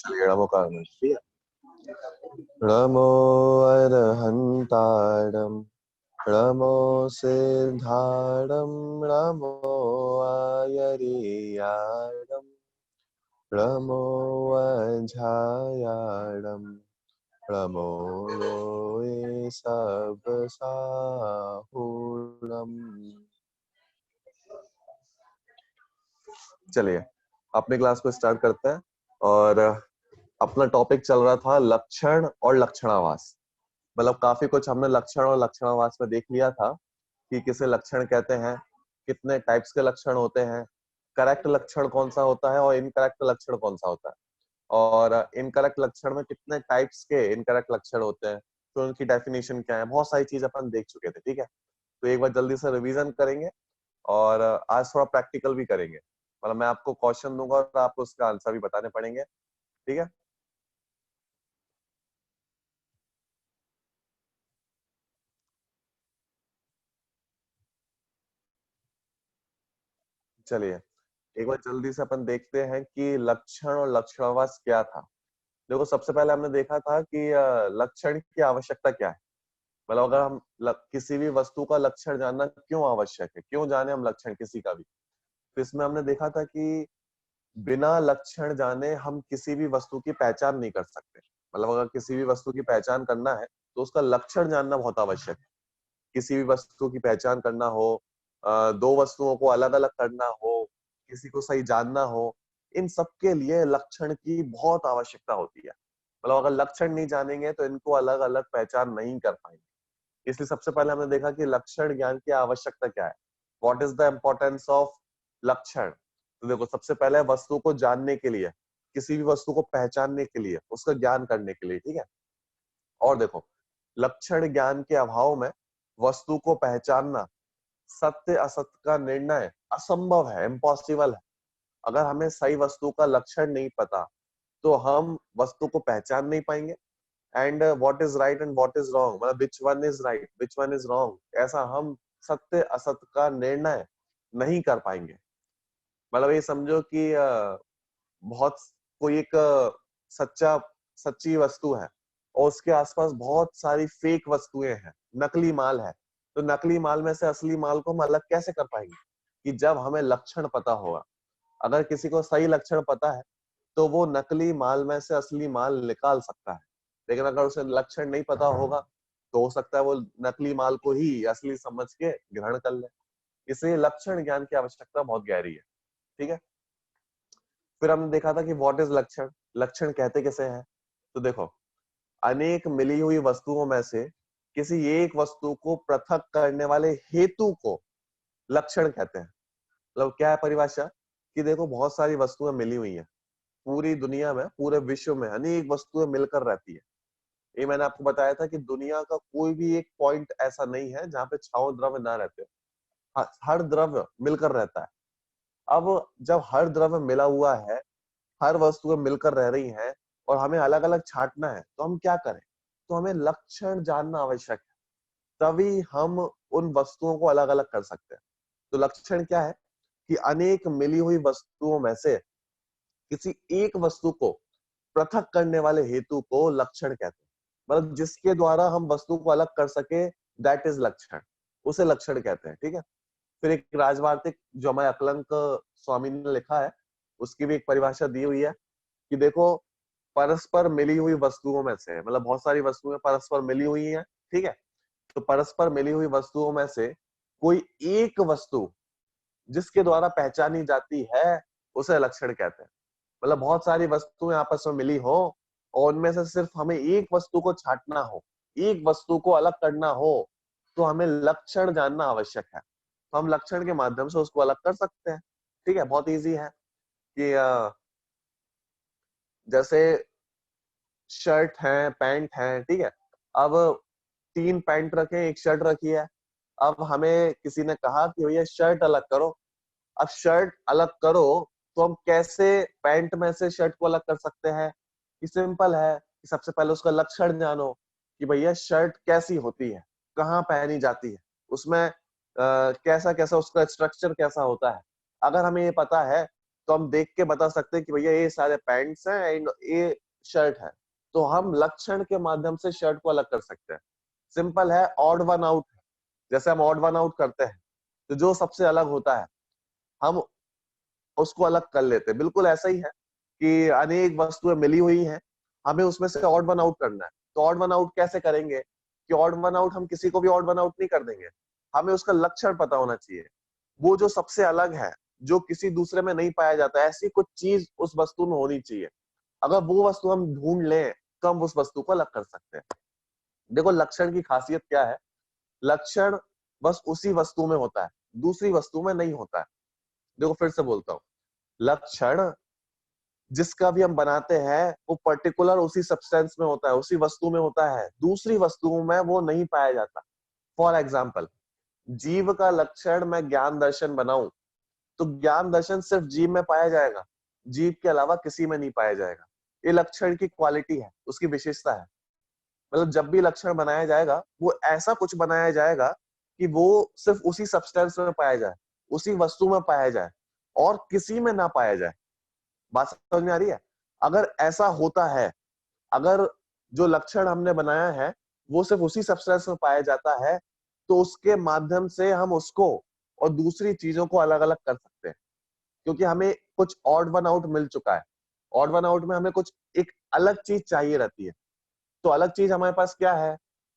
चलिए नमो कारण, ठीक है। नमो अरहंतारम, नमो सिद्धारम, नमो आयरियारम, नमो अझायारम, नमो लोए सब साहुरम। चलिए अपने क्लास को स्टार्ट करते हैं। और अपना टॉपिक चल रहा था लक्षण और लक्षणावास। मतलब काफी कुछ हमने लक्षण और लक्षणावास में देख लिया था कि किसे लक्षण कहते हैं, कितने टाइप्स के लक्षण होते हैं, करेक्ट लक्षण कौन सा होता है और इनकरेक्ट लक्षण कौन सा होता है, और इनकरेक्ट लक्षण में कितने टाइप्स के इनकरेक्ट लक्षण होते हैं, तो उनकी डेफिनेशन क्या है। बहुत सारी चीज अपन देख चुके थे, ठीक है। तो एक बार जल्दी से रिवीजन करेंगे और आज थोड़ा प्रैक्टिकल भी करेंगे। मतलब मैं आपको क्वेश्चन दूंगा और आपको उसका आंसर भी बताने पड़ेंगे, ठीक है। चलिए एक बार जल्दी से अपन देखते हैं कि लक्षण और लक्षणावास क्या था। देखो सबसे पहले हमने देखा था कि लक्षण की आवश्यकता क्या है। मतलब अगर हम किसी भी वस्तु का लक्षण जानना क्यों आवश्यक है, क्यों जाने हम लक्षण किसी का भी। तो इसमें हमने देखा था कि बिना लक्षण जाने हम किसी भी वस्तु की पहचान नहीं कर सकते। मतलब अगर किसी भी वस्तु की पहचान करना है तो उसका लक्षण जानना बहुत आवश्यक है। किसी भी वस्तु की पहचान करना हो, दो वस्तुओं को अलग अलग करना हो, किसी को सही जानना हो, इन सब के लिए लक्षण की बहुत आवश्यकता होती है। मतलब अगर लक्षण नहीं जानेंगे तो इनको अलग अलग पहचान नहीं कर पाएंगे। इसलिए सबसे पहले हमने देखा कि लक्षण ज्ञान की आवश्यकता क्या है। What is the importance of लक्षण। तो देखो सबसे पहले वस्तु को जानने के लिए, किसी भी वस्तु को पहचानने के लिए, उसका ज्ञान करने के लिए, ठीक है। और देखो लक्षण ज्ञान के अभाव में वस्तु को पहचानना, सत्य असत्य का निर्णय असंभव है, इम्पॉसिबल है। अगर हमें सही वस्तु का लक्षण नहीं पता तो हम वस्तु को पहचान नहीं पाएंगे। And what is right and what is wrong, मतलब which one is right which one is wrong, ऐसा हम सत्य असत्य का निर्णय नहीं कर पाएंगे। मतलब ये समझो कि बहुत कोई एक सच्चा सच्ची वस्तु है और उसके आसपास बहुत सारी फेक वस्तुएं हैं, नकली माल है। तो नकली माल में से असली माल को हम अलग कैसे कर पाएंगे, कि जब हमें लक्षण पता होगा। अगर किसी को सही लक्षण पता है तो वो नकली माल में से असली माल निकाल सकता है। लेकिन अगर उसे लक्षण नहीं पता होगा तो हो सकता है वो नकली माल को ही असली समझ के ग्रहण कर ले। इसलिए लक्षण ज्ञान की आवश्यकता बहुत गहरी है, ठीक है। फिर हमने देखा था कि व्हाट इज लक्षण, लक्षण कहते किसे हैं। तो देखो अनेक मिली हुई वस्तुओं में से किसी एक वस्तु को पृथक करने वाले हेतु को लक्षण कहते हैं। मतलब क्या है परिभाषा, कि देखो बहुत सारी वस्तुएं मिली हुई हैं पूरी दुनिया में, पूरे विश्व में अनेक वस्तुएं मिलकर रहती है। ये मैंने आपको बताया था कि दुनिया का कोई भी एक पॉइंट ऐसा नहीं है जहाँ पे छाओ द्रव्य ना रहते हो। हर द्रव्य मिलकर रहता है। अब जब हर द्रव्य मिला हुआ है, हर वस्तुएं मिलकर रह रही हैं और हमें अलग अलग छांटना है तो हम क्या करें, तो हमें लक्षण जानना आवश्यक है। तभी हम उन वस्तुओं को अलग अलग कर सकते हैं। तो लक्षण क्या है, कि अनेक मिली हुई वस्तुओं में से किसी एक वस्तु को पृथक करने वाले हेतु को लक्षण कहते हैं। मतलब जिसके द्वारा हम वस्तु को अलग कर सके, दैट इज लक्षण, उसे लक्षण कहते हैं, ठीक है। फिर एक राजवार्तिक जो हमारे अकलंक स्वामी ने लिखा है, उसकी भी एक परिभाषा दी हुई है कि देखो परस्पर मिली हुई वस्तुओं में से, मतलब बहुत सारी वस्तुएं परस्पर मिली हुई हैं, ठीक है। तो परस्पर मिली हुई वस्तुओं में से कोई एक वस्तु जिसके द्वारा पहचानी जाती है उसे लक्षण कहते हैं। मतलब बहुत सारी वस्तुएं आपस में मिली हो और उनमें से सिर्फ हमें एक वस्तु को छांटना हो, एक वस्तु को अलग करना हो, तो हमें लक्षण जानना आवश्यक है। तो हम लक्षण के माध्यम से उसको अलग कर सकते हैं, ठीक है। बहुत इजी है कि जैसे शर्ट है, पैंट है, ठीक है। अब 3 पैंट रखे, एक शर्ट रखी है। अब हमें किसी ने कहा कि भैया शर्ट अलग करो। अब शर्ट अलग करो तो हम कैसे पैंट में से शर्ट को अलग कर सकते हैं। ये सिंपल है कि सबसे पहले उसका लक्षण जानो कि भैया शर्ट कैसी होती है, कहाँ पहनी जाती है, उसमें कैसा कैसा उसका स्ट्रक्चर कैसा होता है। अगर हमें ये पता है तो हम देख के बता सकते हैं कि भैया ये सारे पैंट्स हैं एंड ये शर्ट है, तो हम लक्षण के माध्यम से शर्ट को अलग कर सकते हैं। सिंपल है, ऑड वन आउट। जैसे हम ऑड वन आउट करते हैं तो जो सबसे अलग होता है हम उसको अलग कर लेते हैं। बिल्कुल ऐसा ही है कि अनेक वस्तुएं मिली हुई हैं, हमें उसमें से ऑड वन आउट करना है। तो ऑड वन आउट कैसे करेंगे कि ऑड वन आउट हम किसी को भी ऑड वन आउट नहीं कर देंगे, हमें उसका लक्षण पता होना चाहिए। वो जो सबसे अलग है, जो किसी दूसरे में नहीं पाया जाता, ऐसी कुछ चीज उस वस्तु में होनी चाहिए। अगर वो वस्तु हम ढूंढ लें तो हम उस वस्तु को अलग कर सकते हैं। देखो लक्षण की खासियत क्या है, लक्षण बस उसी वस्तु में होता है, दूसरी वस्तु में नहीं होता है। देखो फिर से बोलता हूँ, लक्षण जिसका भी हम बनाते हैं वो पर्टिकुलर उसी सब्सटेंस में होता है, उसी वस्तु में होता है, दूसरी वस्तुओं में वो नहीं पाया जाता। फॉर एग्जाम्पल, जीव का लक्षण मैं ज्ञान दर्शन बनाऊं तो ज्ञान दर्शन सिर्फ जीव में पाया जाएगा, जीव के अलावा किसी में नहीं पाया जाएगा। ये लक्षण की क्वालिटी है, उसकी विशेषता है। मतलब जब भी लक्षण बनाया जाएगा वो ऐसा कुछ बनाया जाएगा कि वो सिर्फ उसी सब्सटेंस में पाया जाए, उसी वस्तु में पाया जाए और किसी में ना पाया जाए। बात समझ में आ रही है? अगर ऐसा होता है, अगर जो लक्षण हमने बनाया है वो सिर्फ उसी सब्सटेंस में पाया जाता है, तो उसके माध्यम से हम उसको और दूसरी चीजों को अलग अलग कर सकते हैं। क्योंकि हमें कुछ ऑड वन आउट मिल चुका है, ऑड वन आउट में हमें कुछ एक अलग चीज चाहिए रहती है। तो अलग चीज हमारे पास क्या है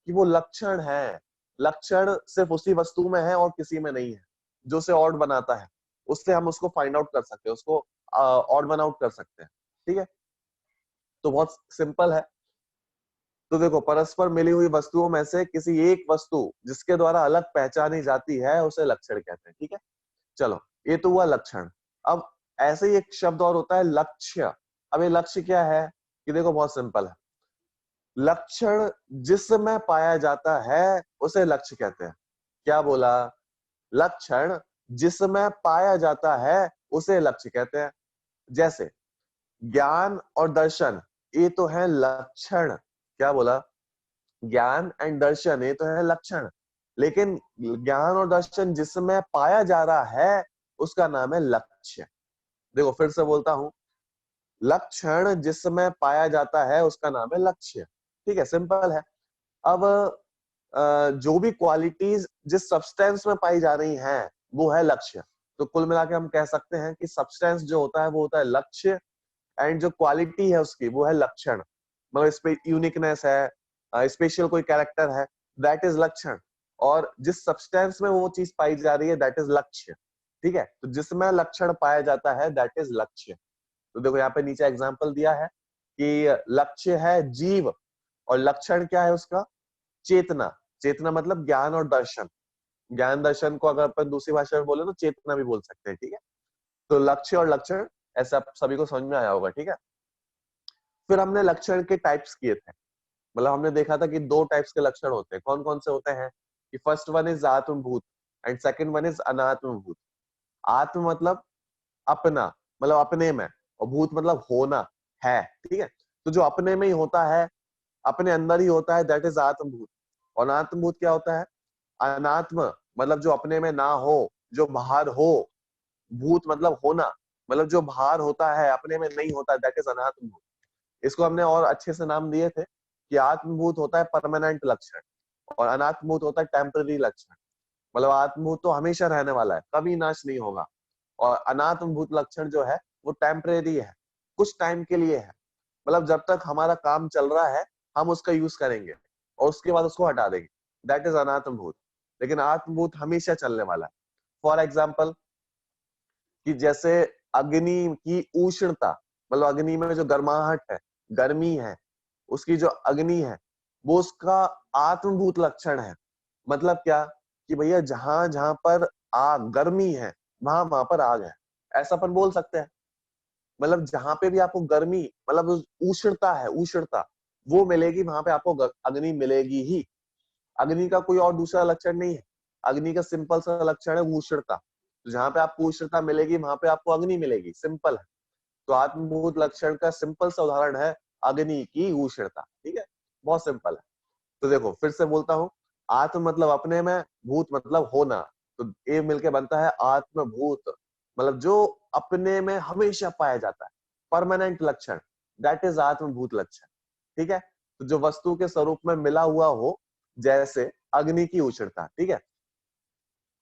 कि वो लक्षण है। लक्षण सिर्फ उसी वस्तु में है और किसी में नहीं है, जो उसे ऑड बनाता है। उससे हम उसको फाइंड आउट कर सकते हैं, उसको ऑड वन आउट कर सकते हैं। ठीक है, तो बहुत सिंपल है। तो देखो, परस्पर मिली हुई वस्तुओं में से किसी एक वस्तु जिसके द्वारा अलग पहचानी जाती है उसे लक्षण कहते हैं। ठीक है, चलो ये तो हुआ लक्षण। अब ऐसे ही एक शब्द और होता है लक्ष्य। अब ये लक्ष्य क्या है कि देखो बहुत सिंपल है, लक्षण जिसमें पाया जाता है उसे लक्ष्य कहते हैं। क्या बोला? लक्षण जिसमें पाया जाता है उसे लक्ष्य कहते हैं। जैसे ज्ञान और दर्शन, ये तो है लक्षण। क्या बोला? ज्ञान एंड दर्शन ये तो है लक्षण, लेकिन ज्ञान और दर्शन जिसमें पाया जा रहा है उसका नाम है लक्ष्य। देखो फिर से बोलता हूं, लक्षण जिसमें पाया जाता है उसका नाम है लक्ष्य। ठीक है, सिंपल है। अब जो भी क्वालिटीज जिस सब्सटेंस में पाई जा रही हैं वो है लक्ष्य। तो कुल मिला के हम कह सकते हैं कि सब्सटेंस जो होता है वो होता है लक्ष्य, एंड जो क्वालिटी है उसकी वो है लक्षण। मतलब इस पे यूनिकनेस है, स्पेशल कोई कैरेक्टर है, दैट इज लक्षण। और जिस सब्सटेंस में वो चीज पाई जा रही है दैट इज लक्ष्य। ठीक है, तो जिसमें लक्षण पाया जाता है दैट इज लक्ष्य। तो देखो यहाँ पे नीचे एग्जांपल दिया है कि लक्ष्य है जीव और लक्षण क्या है उसका? चेतना। चेतना मतलब ज्ञान और दर्शन। ज्ञान दर्शन को अगर अपन दूसरी भाषा में बोले तो चेतना भी बोल सकते हैं। ठीक है, तो लक्ष्य और लक्षण ऐसा आप सभी को समझ में आया होगा। ठीक है, फिर हमने लक्षण के टाइप्स किए थे। मतलब हमने देखा था कि दो टाइप्स के लक्षण होते हैं। कौन कौन से होते हैं? कि फर्स्ट वन इज आत्मभूत एंड सेकंड वन इज अनात्मभूत। आत्म मतलब अपना, मतलब अपने में, और भूत मतलब होना है। ठीक है, तो जो अपने में ही होता है, अपने अंदर ही होता है, दैट इज आत्मभूत। और अनात्मभूत क्या होता है? अनात्म मतलब जो अपने में ना हो, जो बाहर हो। भूत मतलब होना, मतलब जो बाहर होता है, अपने में नहीं होता, दैट इज अनात्मभूत। इसको हमने और अच्छे से नाम दिए थे कि आत्मभूत होता है परमानेंट लक्षण और अनात्मभूत होता है टेम्पररी लक्षण। मतलब आत्मभूत तो हमेशा रहने वाला है, कभी नाश नहीं होगा, और अनात्मभूत लक्षण जो है वो टेम्परेरी है, कुछ टाइम के लिए है। मतलब जब तक हमारा काम चल रहा है हम उसका यूज करेंगे और उसके बाद उसको हटा देंगे, दैट इज अनात्मभूत। लेकिन आत्मभूत हमेशा चलने वाला है। फॉर एग्जाम्पल, कि जैसे अग्नि की उष्णता, मतलब अग्नि में जो गर्माहट है, गर्मी है, उसकी जो अग्नि है वो उसका आत्मभूत लक्षण है। मतलब क्या कि भैया जहां जहां पर आग गर्मी है वहां वहां पर आग है, ऐसा अपन बोल सकते हैं। मतलब जहां पे भी आपको गर्मी, मतलब उष्णता है, उष्णता वो मिलेगी, वहां पे आपको अग्नि मिलेगी ही। अग्नि का कोई और दूसरा लक्षण नहीं है, अग्नि का सिंपल सा लक्षण है उष्णता। तो जहां पे आपको उष्णता मिलेगी वहां पे आपको अग्नि मिलेगी, सिंपल है। तो आत्मभूत लक्षण का सिंपल सा उदाहरण है अग्नि की उष्णता। ठीक है, बहुत सिंपल है। तो देखो फिर से बोलता हूँ, आत्म मतलब अपने में, भूत मतलब होना, तो ये मिलके बनता है आत्मभूत। मतलब जो अपने में हमेशा पाया जाता है, परमानेंट लक्षण, दैट इज आत्मभूत लक्षण। ठीक है, तो जो वस्तु के स्वरूप में मिला हुआ हो, जैसे अग्नि की उष्णता। ठीक है,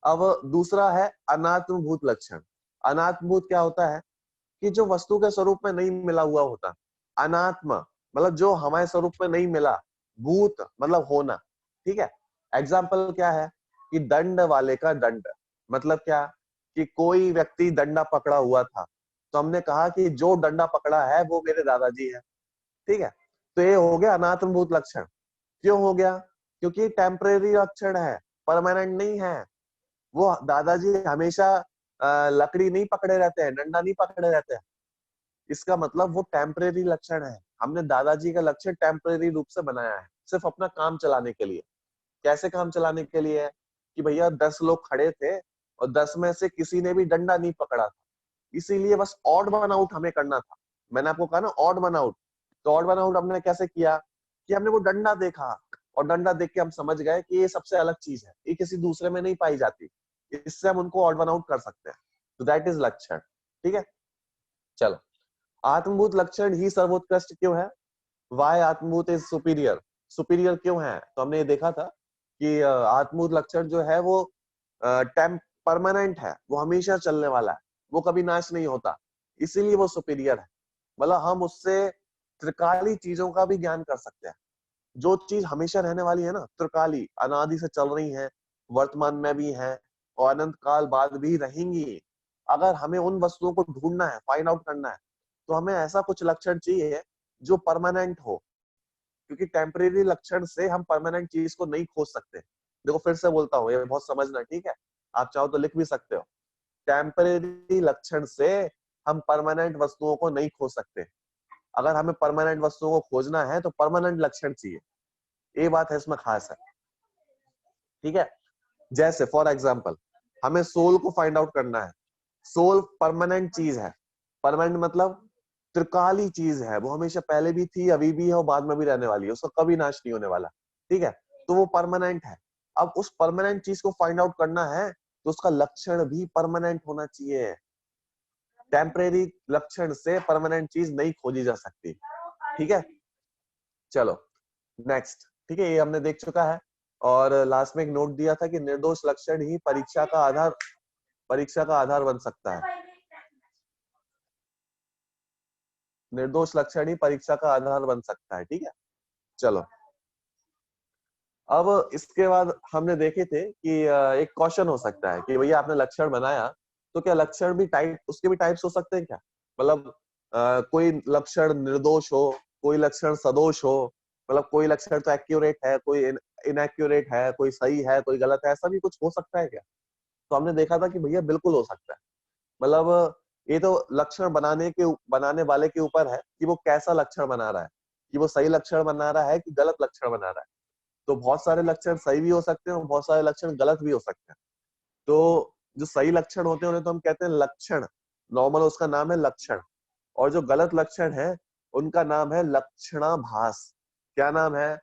अब दूसरा है अनात्मभूत लक्षण। अनात्मभूत क्या होता है कि जो वस्तु के स्वरूप में नहीं मिला हुआ होता। अनात्म मतलब जो हमारे स्वरूप में नहीं मिला, भूत मतलब होना। ठीक है, एग्जाम्पल क्या है कि दंड वाले का दंड, मतलब क्या कि कोई व्यक्ति डंडा पकड़ा हुआ था, तो हमने कहा कि जो डंडा पकड़ा है वो मेरे दादाजी है। ठीक है, तो ये हो गया अनात्मभूत लक्षण। क्यों हो गया? क्योंकि टेम्परेरी लक्षण है, परमानेंट नहीं है। वो दादाजी हमेशा लकड़ी नहीं पकड़े रहते हैं, डंडा नहीं पकड़े रहते हैं। इसका मतलब वो टेम्परेरी लक्षण है। हमने दादाजी का लक्षण टेम्परेरी रूप से बनाया है, सिर्फ अपना काम चलाने के लिए। कैसे काम चलाने के लिए है कि भैया 10 लोग खड़े थे और 10 में से किसी ने भी डंडा नहीं पकड़ा था, इसीलिए बस ऑड वन आउट हमें करना था। मैंने आपको कहा ना ऑड वन आउट, तो ऑड वन आउट हमने कैसे किया कि हमने वो डंडा देखा और डंडा देख के हम समझ गए कि ये सबसे अलग चीज है, ये किसी दूसरे में नहीं पाई जाती, इससे हम उनको ऑड वन आउट कर सकते हैं। तो दैट इज लक्षण। ठीक है, चलो, आत्मभूत लक्षण ही सर्वोत्कृष्ट क्यों है? वाई आत्मभूत इज सुपीरियर। सुपीरियर क्यों है? तो हमने ये देखा था कि आत्मभूत लक्षण जो है वो टेम परमानेंट है, वो हमेशा चलने वाला है, वो कभी नाश नहीं होता, इसीलिए वो सुपीरियर है। मतलब हम उससे त्रिकाली चीजों का भी ज्ञान कर सकते हैं। जो चीज हमेशा रहने वाली है ना, त्रिकाली, अनादि से चल रही है, वर्तमान में भी है और अनंत काल बाद भी रहेंगी। अगर हमें उन वस्तुओं को ढूंढना है, फाइंड आउट करना है, तो हमें ऐसा कुछ लक्षण चाहिए जो परमानेंट हो, क्योंकि टेम्परेरी लक्षण से हम परमानेंट चीज को नहीं खोज सकते। देखो फिर से बोलता हूँ, ये बहुत समझना, ठीक है? आप चाहो तो लिख भी सकते हो। टेम्परेरी लक्षण से हम परमानेंट वस्तुओं को नहीं खोज सकते। अगर हमें परमानेंट वस्तुओं को खोजना है तो परमानेंट लक्षण चाहिए, ये बात है इसमें खास है। ठीक है, जैसे फॉर एग्जाम्पल हमें सोल को फाइंड आउट करना है। सोल परमानेंट चीज है। परमानेंट मतलब त्रिकाली चीज है, वो हमेशा पहले भी थी, अभी भी है और बाद में भी रहने वाली है, उसका कभी नाश नहीं होने वाला। ठीक है, तो वो परमानेंट है। अब उस परमानेंट चीज को फाइंड आउट करना है तो उसका लक्षण भी परमानेंट होना चाहिए। टेम्परेरी लक्षण से परमानेंट चीज नहीं खोजी जा सकती। ठीक है, चलो नेक्स्ट। ठीक है, ये हमने देख चुका है। और लास्ट में एक नोट दिया था कि निर्दोष लक्षण ही परीक्षा का आधार बन सकता है। निर्दोष लक्षण ही परीक्षा का आधार बन सकता है। ठीक है, चलो, अब इसके बाद हमने देखे थे कि एक क्वेश्चन हो सकता है कि भैया आपने लक्षण बनाया, तो क्या लक्षण भी टाइप, उसके भी टाइप्स हो सकते हैं क्या? मतलब कोई लक्षण निर्दोष हो, कोई लक्षण सदोष हो, मतलब कोई लक्षण तो एक्यूरेट है, कोई इनएक्यूरेट है, कोई सही है, कोई गलत है, ऐसा भी कुछ हो सकता है क्या? तो हमने देखा था कि भैया बिल्कुल हो सकता है। मतलब ये तो लक्षण बनाने वाले के ऊपर है कि वो कैसा लक्षण बना रहा है, कि वो सही लक्षण बना रहा है कि गलत लक्षण बना रहा है। तो बहुत सारे लक्षण सही भी हो सकते हैं और बहुत सारे लक्षण गलत भी हो सकते हैं। तो जो सही लक्षण होते हैं उन्हें तो हम कहते हैं लक्षण, नॉर्मल उसका नाम है लक्षण। और जो गलत लक्षण है उनका नाम है लक्षणाभास। क्या नाम है?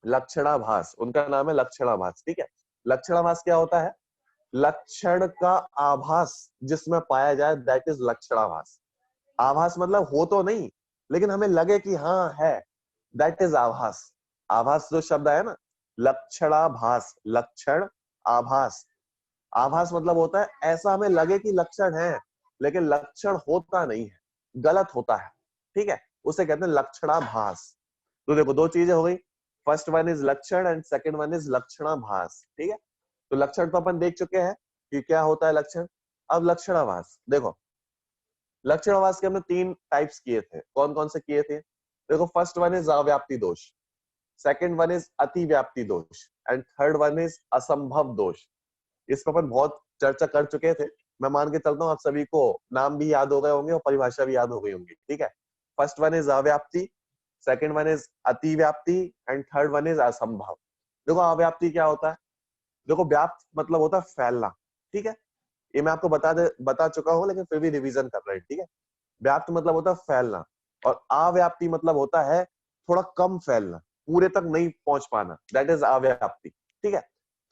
लक्षणाभास, उनका नाम है लक्षणाभास। ठीक है, लक्षणाभास क्या होता है? लक्षण का आभास जिसमें पाया जाए, दैट इज लक्षणाभास। आभास मतलब हो तो नहीं, लेकिन हमें लगे कि हाँ है, दैट इज आभास। आभास जो शब्द है ना, लक्षणाभास, लक्षण आभास। आभास मतलब होता है ऐसा हमें लगे कि लक्षण है, लेकिन लक्षण होता नहीं है, गलत होता है। ठीक है, उसे कहते हैं लक्षणाभास। तो देखो दो चीजें हो गई, फर्स्ट वन इज लक्षण एंड सेकंड वन इज लक्षणाभास। ठीक है, तो लक्षण तो अपन देख चुके हैं कि क्या होता है लक्षण। अब लक्षणाभास देखो, लक्षणाभास के हमने 3 टाइप्स किए थे। कौन कौन से किए थे? देखो, फर्स्ट वन इज अव्याप्ति दोष, सेकंड वन इज अतिव्याप्ति दोष एंड थर्ड वन इज असंभव दोष। इस पर अपन बहुत चर्चा कर चुके थे। मैं मान के चलता हूँ आप सभी को नाम भी याद हो गए होंगे और परिभाषा भी याद हो गई होंगी। ठीक है, फर्स्ट वन इज अव्याप्ति, सेकंड वन इज अतिव्याप्ति एंड थर्ड वन इज असंभव। देखो अव्याप्ति क्या होता है? देखो व्याप्त मतलब होता है फैलना। ठीक है, ये मैं आपको बता चुका हूँ, लेकिन फिर भी रिवीजन कर रहे हैं। ठीक है, व्याप्त मतलब होता है फैलना और अव्याप्ति मतलब होता है थोड़ा कम फैलना, पूरे तक नहीं पहुंच पाना, दैट इज अव्याप्ति। ठीक है,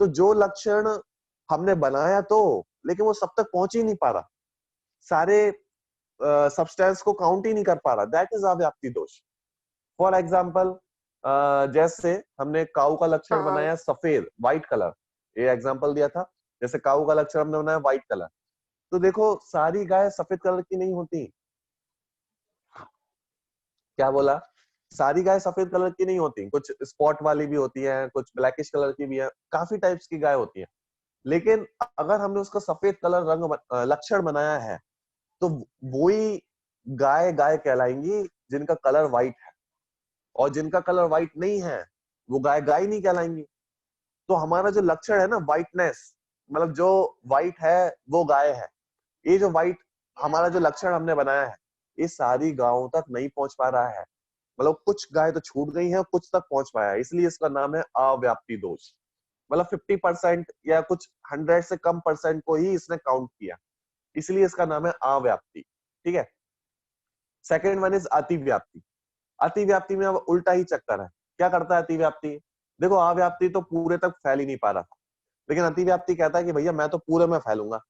तो जो लक्षण हमने बनाया तो, लेकिन वो सब तक पहुंच ही नहीं पा रहा, सारे सब्सटेंस को काउंट ही नहीं कर पा रहा, दैट इज अव्याप्ति दोष। फॉर एग्जाम्पल, जैसे हमने काऊ का लक्षण बनाया सफेद, व्हाइट कलर, ये एग्जाम्पल दिया था। जैसे काऊ का लक्षण हमने बनाया व्हाइट कलर, तो देखो सारी गाय सफेद कलर की नहीं होती। क्या बोला? सारी गाय सफेद कलर की नहीं होती, कुछ स्पॉट वाली भी होती है, कुछ ब्लैकिश कलर की भी है, काफी टाइप्स की गाय होती है। लेकिन अगर हमने उसका सफेद कलर लक्षण बनाया है, तो वही गाय गाय कहलाएंगी जिनका कलर व्हाइट है, और जिनका कलर व्हाइट नहीं है वो गाय गाय नहीं कहलाएंगी। तो हमारा जो लक्षण है ना, व्हाइटनेस, मतलब जो व्हाइट है वो गाय है। ये जो व्हाइट हमारा जो लक्षण हमने बनाया है, ये सारी गायों तक नहीं पहुंच पा रहा है। मतलब कुछ गाय तो छूट गई है, कुछ तक पहुंच पाया है, इसलिए इसका नाम है अव्याप्ति दोष। मतलब 50% या कुछ 100 से कम परसेंट को ही इसने काउंट किया, इसलिए इसका नाम है अव्याप्ति। ठीक है। सेकेंड वन इज अतिव्याप्ति। अतिव्याप्ति में अब उल्टा ही चक्कर है। क्या करता है अतिव्याप्ति? देखो अव्याप्ति तो पूरे तक फैल ही नहीं पा रहा था, लेकिन अतिव्याप्ति कहता है कि भैया मैं तो पूरे में फैलूंगा।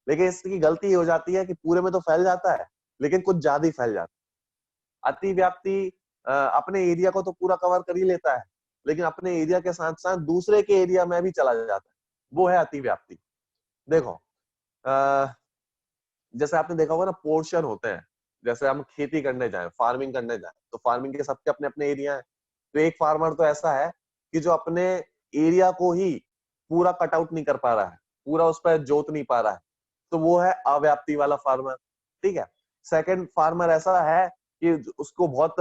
लेकिन इसकी गलती ये हो जाती है कि पूरे में तो फैल जाता है, लेकिन कुछ ज्यादा ही फैल जाता है। अतिव्याप्ति अपने एरिया को तो पूरा कवर कर ही लेता है, लेकिन अपने एरिया के साथ साथ दूसरे के एरिया में भी चला जाता है, वो है अतिव्याप्ति। देखो जैसे आपने देखा होगा ना, पोर्शन होते हैं। जैसे हम खेती करने जाएं, फार्मिंग करने जाएं, तो फार्मिंग के सबके अपने अपने एरिया है। तो एक फार्मर तो ऐसा है कि जो अपने एरिया को ही पूरा कट आउट नहीं कर पा रहा है, पूरा उस पर जोत नहीं पा रहा है, तो वो है अव्याप्ति वाला फार्मर। ठीक है। सेकंड फार्मर ऐसा है कि उसको बहुत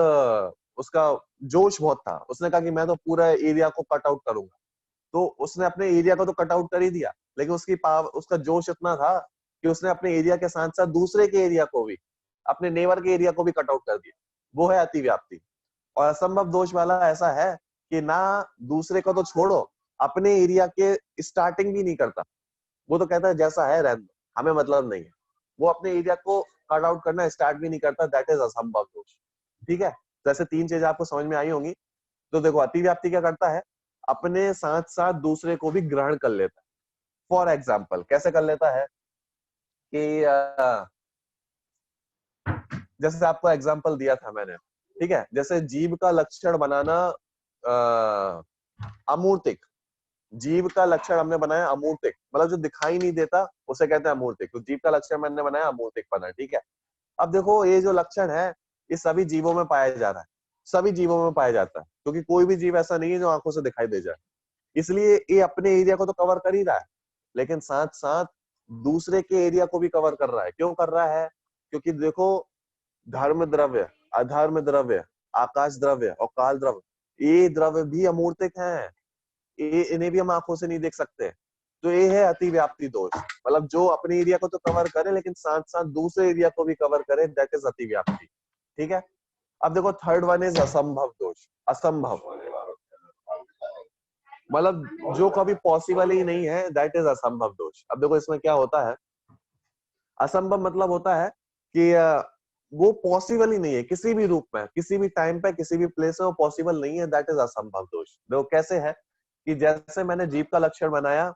उसका जोश बहुत था, उसने कहा कि मैं तो पूरा एरिया को कट आउट करूंगा। तो उसने अपने एरिया को तो कट आउट कर ही दिया, लेकिन उसकी पावर, उसका जोश इतना था कि उसने अपने एरिया के साथ साथ दूसरे के एरिया को भी, अपने नेबर के एरिया को भी कट आउट कर दिया। वो है अतिव्याप्ति। और असंभव दोष वाला ऐसा है कि ना दूसरे को तो छोड़ो, अपने एरिया के स्टार्टिंग भी नहीं करता। वो तो कहता है जैसा है रहने दो, हमें मतलब नहीं है। वो अपने एरिया को कट आउट करना स्टार्ट भी नहीं करता, दैट इज असंभव दोष। ठीक है। तो ऐसे तीन चीजें आपको समझ में आई होंगी। तो देखो अतिव्याप्ति क्या करता है, अपने साथ साथ दूसरे को भी ग्रहण कर लेता है। फॉर एग्जाम्पल कैसे कर लेता है कि जैसे आपको एग्जाम्पल दिया था मैंने, ठीक है, जैसे जीव का लक्षण बनाना अमूर्तिक। जीव का लक्षण हमने बनाया अमूर्तिक, मतलब जो दिखाई नहीं देता उसे कहते हैं अमूर्तिक। तो जीव का लक्षण मैंने बनाया अमूर्तिक बना। ठीक है। अब देखो ये जो लक्षण है ये सभी जीवों में पाया जा रहा है, सभी जीवों में पाया जाता है, क्योंकि कोई भी जीव ऐसा नहीं है जो आंखों से दिखाई दे जाए। इसलिए ये अपने एरिया को तो कवर कर ही रहा है, लेकिन साथ साथ दूसरे के एरिया को भी कवर कर रहा है। क्यों कर रहा है? क्योंकि देखो धर्म द्रव्य, अधर्म द्रव्य, आकाश द्रव्य और काल द्रव्य, ये द्रव्य भी अमूर्तिक हैं। ये इन्हें भी हम आंखों से नहीं देख सकते। तो ये है अतिव्याप्ति दोष। मतलब जो अपने एरिया को तो कवर करे लेकिन साथ साथ दूसरे एरिया को भी कवर करे, दैट इज अतिव्याप्ति। ठीक है। अब देखो थर्ड वन इज असंभव दोष। असंभव मतलब जो कभी पॉसिबल ही नहीं है, दैट इज असंभव दोष। अब देखो इसमें क्या होता है, असंभव मतलब होता है कि वो पॉसिबल ही नहीं है किसी भी रूप में, किसी भी टाइम पे, किसी भी प्लेस में वो पॉसिबल नहीं है, दैट इज असंभव दोष। देखो कैसे है कि जैसे मैंने जीव का लक्षण बनाया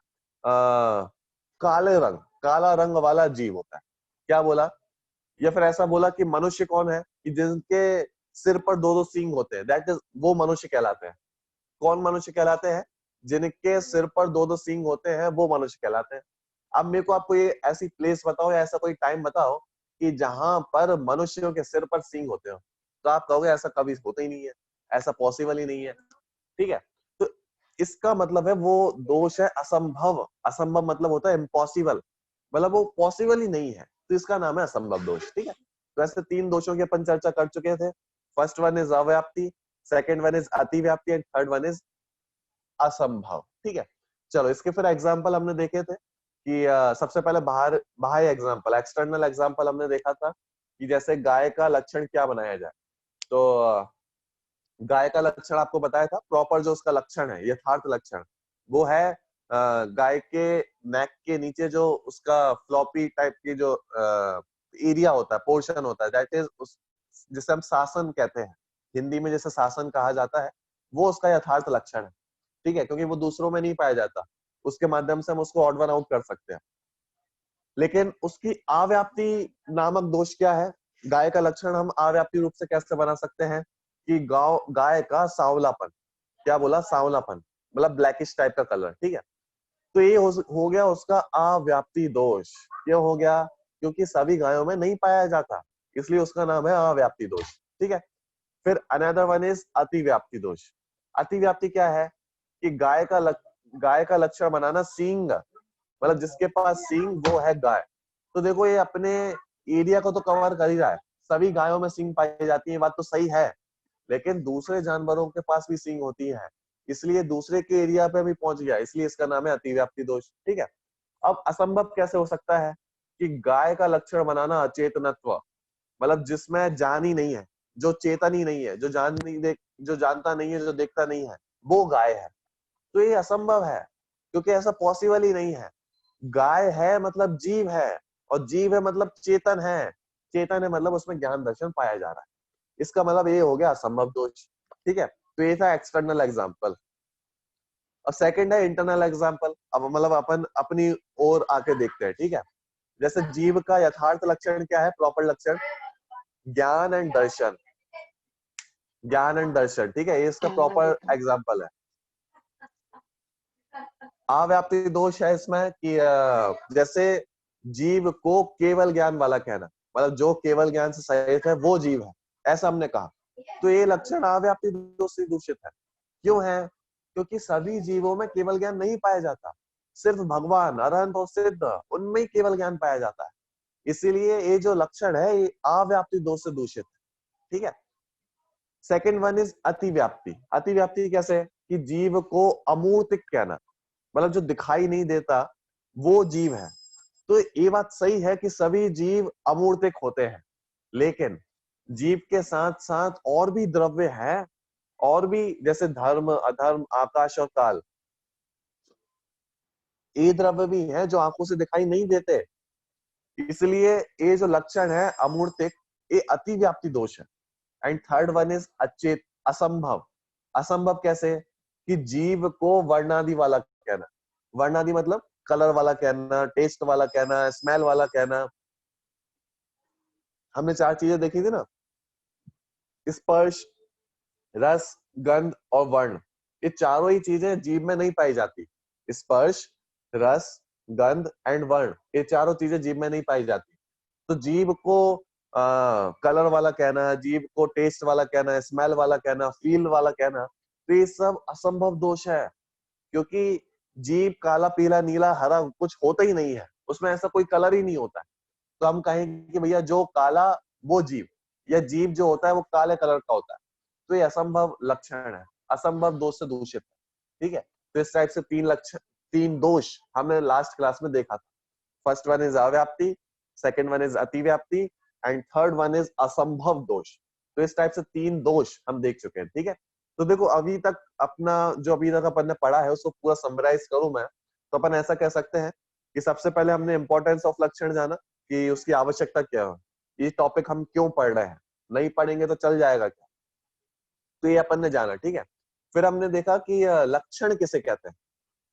काले रंग, काला रंग वाला जीव होता है। क्या बोला? या फिर ऐसा बोला कि मनुष्य कौन है कि जिनके सिर पर दो दो सींग होते हैं, दैट इज, वो मनुष्य कहलाते हैं। कौन मनुष्य कहलाते हैं? जिनके सिर पर दो दो सींग होते हैं वो मनुष्य कहलाते हैं। अब मेरे को आपको ये ऐसी प्लेस बताओ या ऐसा कोई टाइम बताओ कि जहां पर मनुष्यों के सिर पर सींग होते हो, तो आप कहोगे ऐसा कभी होता ही नहीं है, ऐसा पॉसिबल ही नहीं है। ठीक है। तो इसका मतलब है वो दोष है असंभव। असंभव मतलब होता है इम्पॉसिबल, मतलब वो पॉसिबल ही नहीं है, तो इसका नाम है असंभव दोष। ठीक है। तो ऐसे तीन दोषों की अपन चर्चा कर चुके थे। फर्स्ट वन इज अव्याप्ति, सेकेंड वन इज अतिव्याप्ति एंड थर्ड वन इज असंभव। ठीक है। चलो इसके फिर एग्जाम्पल हमने देखे थे कि सबसे पहले बाहर बाह्य एग्जाम्पल, एक्सटर्नल एग्जाम्पल हमने देखा था कि जैसे गाय का लक्षण क्या बनाया जाए। तो गाय का लक्षण आपको बताया था, प्रॉपर जो उसका लक्षण है, यथार्थ लक्षण, वो है गाय के नेक के नीचे जो उसका फ्लॉपी टाइप की जो एरिया होता है, पोर्शन होता है, दैट इज उस जिसे हम शासन कहते हैं, हिंदी में जैसे शासन कहा जाता है, वो उसका यथार्थ लक्षण है। ठीक है। क्योंकि वो दूसरों में नहीं पाया जाता, उसके माध्यम से हम उसको ऑड वन आउट कर सकते हैं। लेकिन उसकी अव्याप्ति नामक दोष क्या है? गाय का लक्षण हम अव्याप्ति रूप से कैसे बना सकते हैं कि गाय का सांवलापन, क्या बोला? सांवलापन, मतलब ब्लैकिश टाइप का कलर, ठीक है। तो ये हो गया उसका अव्याप्ति दोष। क्यों हो गया? क्योंकि सभी गायों में नहीं पाया जाता, इसलिए उसका नाम है अव्याप्ति दोष, ठीक है। फिर अनदर वन इज अतिव्याप्ति दोष। अतिव्याप्ति क्या है कि गाय का लक्षण बनाना सींग, मतलब जिसके पास सींग वो है गाय। तो देखो ये अपने एरिया को तो कवर कर ही रहा है, सभी गायों में सींग पाई जाती है, बात तो सही है, लेकिन दूसरे जानवरों के पास भी सींग होती है, इसलिए दूसरे के एरिया पे भी पहुंच गया, इसलिए इसका नाम है अतिव्याप्ति दोष, ठीक है। अब असंभव कैसे हो सकता है कि गाय का लक्षण बनाना अचेतनत्व, मतलब जिसमें जान ही नहीं है, जो चेतन ही नहीं है, जो जो जानता नहीं है, जो देखता नहीं है, वो गाय है। तो ये असंभव है, क्योंकि ऐसा पॉसिबल ही नहीं है। गाय है मतलब जीव है, और जीव है मतलब चेतन है, चेतन है मतलब उसमें ज्ञान दर्शन पाया जा रहा है। इसका मतलब ये हो गया असंभव दोष, ठीक है। तो ये था एक्सटर्नल एग्जाम्पल। और सेकंड है इंटरनल एग्जाम्पल। अब मतलब अपन अपनी ओर आके देखते हैं, ठीक है। जैसे जीव का यथार्थ लक्षण क्या है? प्रॉपर लक्षण ज्ञान एंड दर्शन, ज्ञान एंड दर्शन, ठीक है, ये इसका प्रॉपर एग्जाम्पल है। अव्याप्ति दोष है इसमें कि जैसे जीव को केवल ज्ञान वाला कहना, मतलब जो केवल ज्ञान से सहित है वो जीव है, ऐसा हमने कहा। तो ये लक्षण अव्याप्ति दोष से दूषित है। क्यों है? क्योंकि सभी जीवों में केवल ज्ञान नहीं पाया जाता, सिर्फ भगवान, अरहंत और सिद्ध, उनमें ही केवल ज्ञान पाया जाता है। इसीलिए ये जो लक्षण है ये अव्याप्ति दोष से दूषित है, ठीक है। सेकेंड वन इज अतिव्याप्ति। अतिव्याप्ति कैसे? कि जीव को अमूर्तिक कहना, मतलब जो दिखाई नहीं देता वो जीव है। तो ये बात सही है कि सभी जीव अमूर्तिक होते हैं, लेकिन जीव के साथ साथ और भी द्रव्य है, और भी, जैसे धर्म, अधर्म, आकाश और काल, ये द्रव्य भी है जो आंखों से दिखाई नहीं देते। इसलिए ये जो लक्षण है अमूर्तिक, ये अतिव्याप्ति दोष है। एंड थर्ड वन इज अचेत, असंभव। असंभव कैसे? कि जीव को वर्णादि वाला कहना, वर्णादि मतलब कलर वाला कहना, टेस्ट वाला कहना, स्मेल वाला कहना। हमने 4 चीजें देखी थी ना, स्पर्श, रस, गंध और वर्ण। ये चारों ही चीजें जीव में नहीं पाई जाती। स्पर्श, रस, गंध एंड वर्ण, ये चारों चीजें जीव में नहीं पाई जाती। तो जीव को कलर वाला कहना, जीव को टेस्ट वाला कहना, स्मेल वाला कहना, फील वाला कहना, तो ये सब असंभव दोष है। क्योंकि जीव काला, पीला, नीला, हरा कुछ होता ही नहीं है, उसमें ऐसा कोई कलर ही नहीं होता है। तो हम कहेंगे कि भैया जो काला वो जीव, या जीव जो होता है वो काले कलर का होता है। तो ये असंभव लक्षण है, असंभव दोष से दूषित है, ठीक है। तो इस टाइप से 3 लक्षण, 3 दोष हमने लास्ट क्लास में देखा था। फर्स्ट वन इज अव्याप्ति, सेकंड वन इज अतिव्याप्ति, एंड थर्ड वन इज असंभव दोष। तो इस टाइप से 3 दोष हम देख चुके हैं, ठीक है। तो देखो अभी तक अपना जो अभी तक अपन ने पढ़ा है उसको पूरा समराइज करूं मैं, तो अपन ऐसा कह सकते हैं कि सबसे पहले हमने इंपॉर्टेंस ऑफ लक्षण जाना, कि उसकी आवश्यकता क्या है, ये टॉपिक हम क्यों पढ़ रहे हैं, नहीं पढ़ेंगे तो चल जाएगा क्या, तो ये अपन ने जाना, ठीक है। फिर हमने देखा कि लक्षण किसे कहते हैं,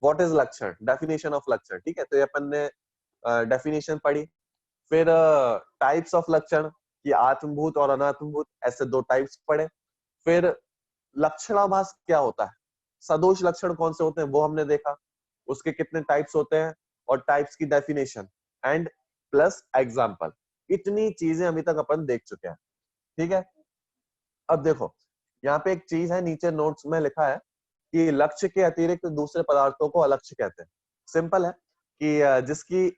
व्हाट इज लक्षण, डेफिनेशन ऑफ लक्षण, ठीक है। तो ये अपन ने डेफिनेशन पढ़ी। फिर टाइप्स ऑफ लक्षण, कि आत्मभूत और अनात्मभूत, ऐसे 2 टाइप्स पढ़े। फिर लक्षणाभास क्या होता है, सदोष लक्षण कौन से होते हैं वो हमने देखा, उसके कितने टाइप्स होते हैं, और टाइप्स की डेफिनेशन एंड प्लस एग्जाम्पल। इतनी चीजें अभी तक अपन देख चुके हैं, ठीक है। अब देखो यहाँ पे एक चीज है, नीचे नोट्स में लिखा है कि लक्ष्य के अतिरिक्त दूसरे पदार्थों को अलक्ष्य कहते हैं। सिंपल है कि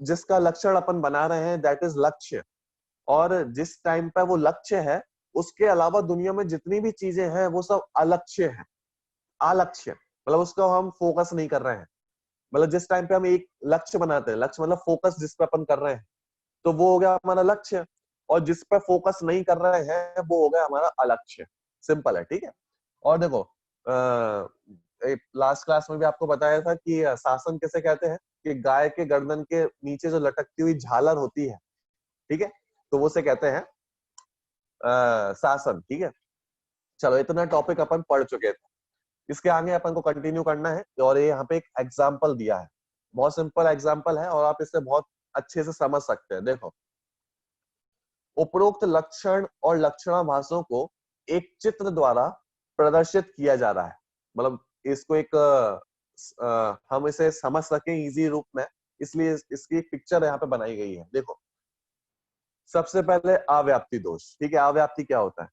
जिसका लक्षण अपन बना रहे हैं दैट इज लक्ष्य, और जिस टाइम पे वो लक्ष्य है उसके अलावा दुनिया में जितनी भी चीजें हैं वो सब अलक्ष्य है, अलक्ष्य, मतलब उसको हम फोकस नहीं कर रहे हैं। मतलब जिस टाइम पे हम एक लक्ष्य बनाते हैं, लक्ष्य मतलब फोकस जिस पे अपन कर रहे हैं, तो वो हो गया हमारा लक्ष्य, और जिस पे फोकस नहीं कर रहे हैं वो हो गया हमारा अलक्ष्य। सिंपल है, ठीक है। और देखो लास्ट क्लास में भी आपको बताया था कि शासन किसे कहते हैं, कि गाय के गर्दन के नीचे जो लटकती हुई झालर होती है, ठीक है, तो वो से कहते हैं शासन, ठीक है। चलो इतना टॉपिक अपन पढ़ चुके थे। इसके आगे अपन को कंटिन्यू करना है और ये यहाँ पे एक एग्जाम्पल दिया है, बहुत सिंपल एग्जाम्पल है और आप इसे बहुत अच्छे से समझ सकते हैं। देखो, उपरोक्त लक्षण और लक्षणाभासों को एक चित्र द्वारा प्रदर्शित किया जा रहा है। मतलब इसको एक हम इसे समझ सकें इजी रूप में, इसलिए इसकी एक पिक्चर यहाँ पे बनाई गई है। देखो, सबसे पहले अव्याप्ति दोष। ठीक है, अव्याप्ति क्या होता है?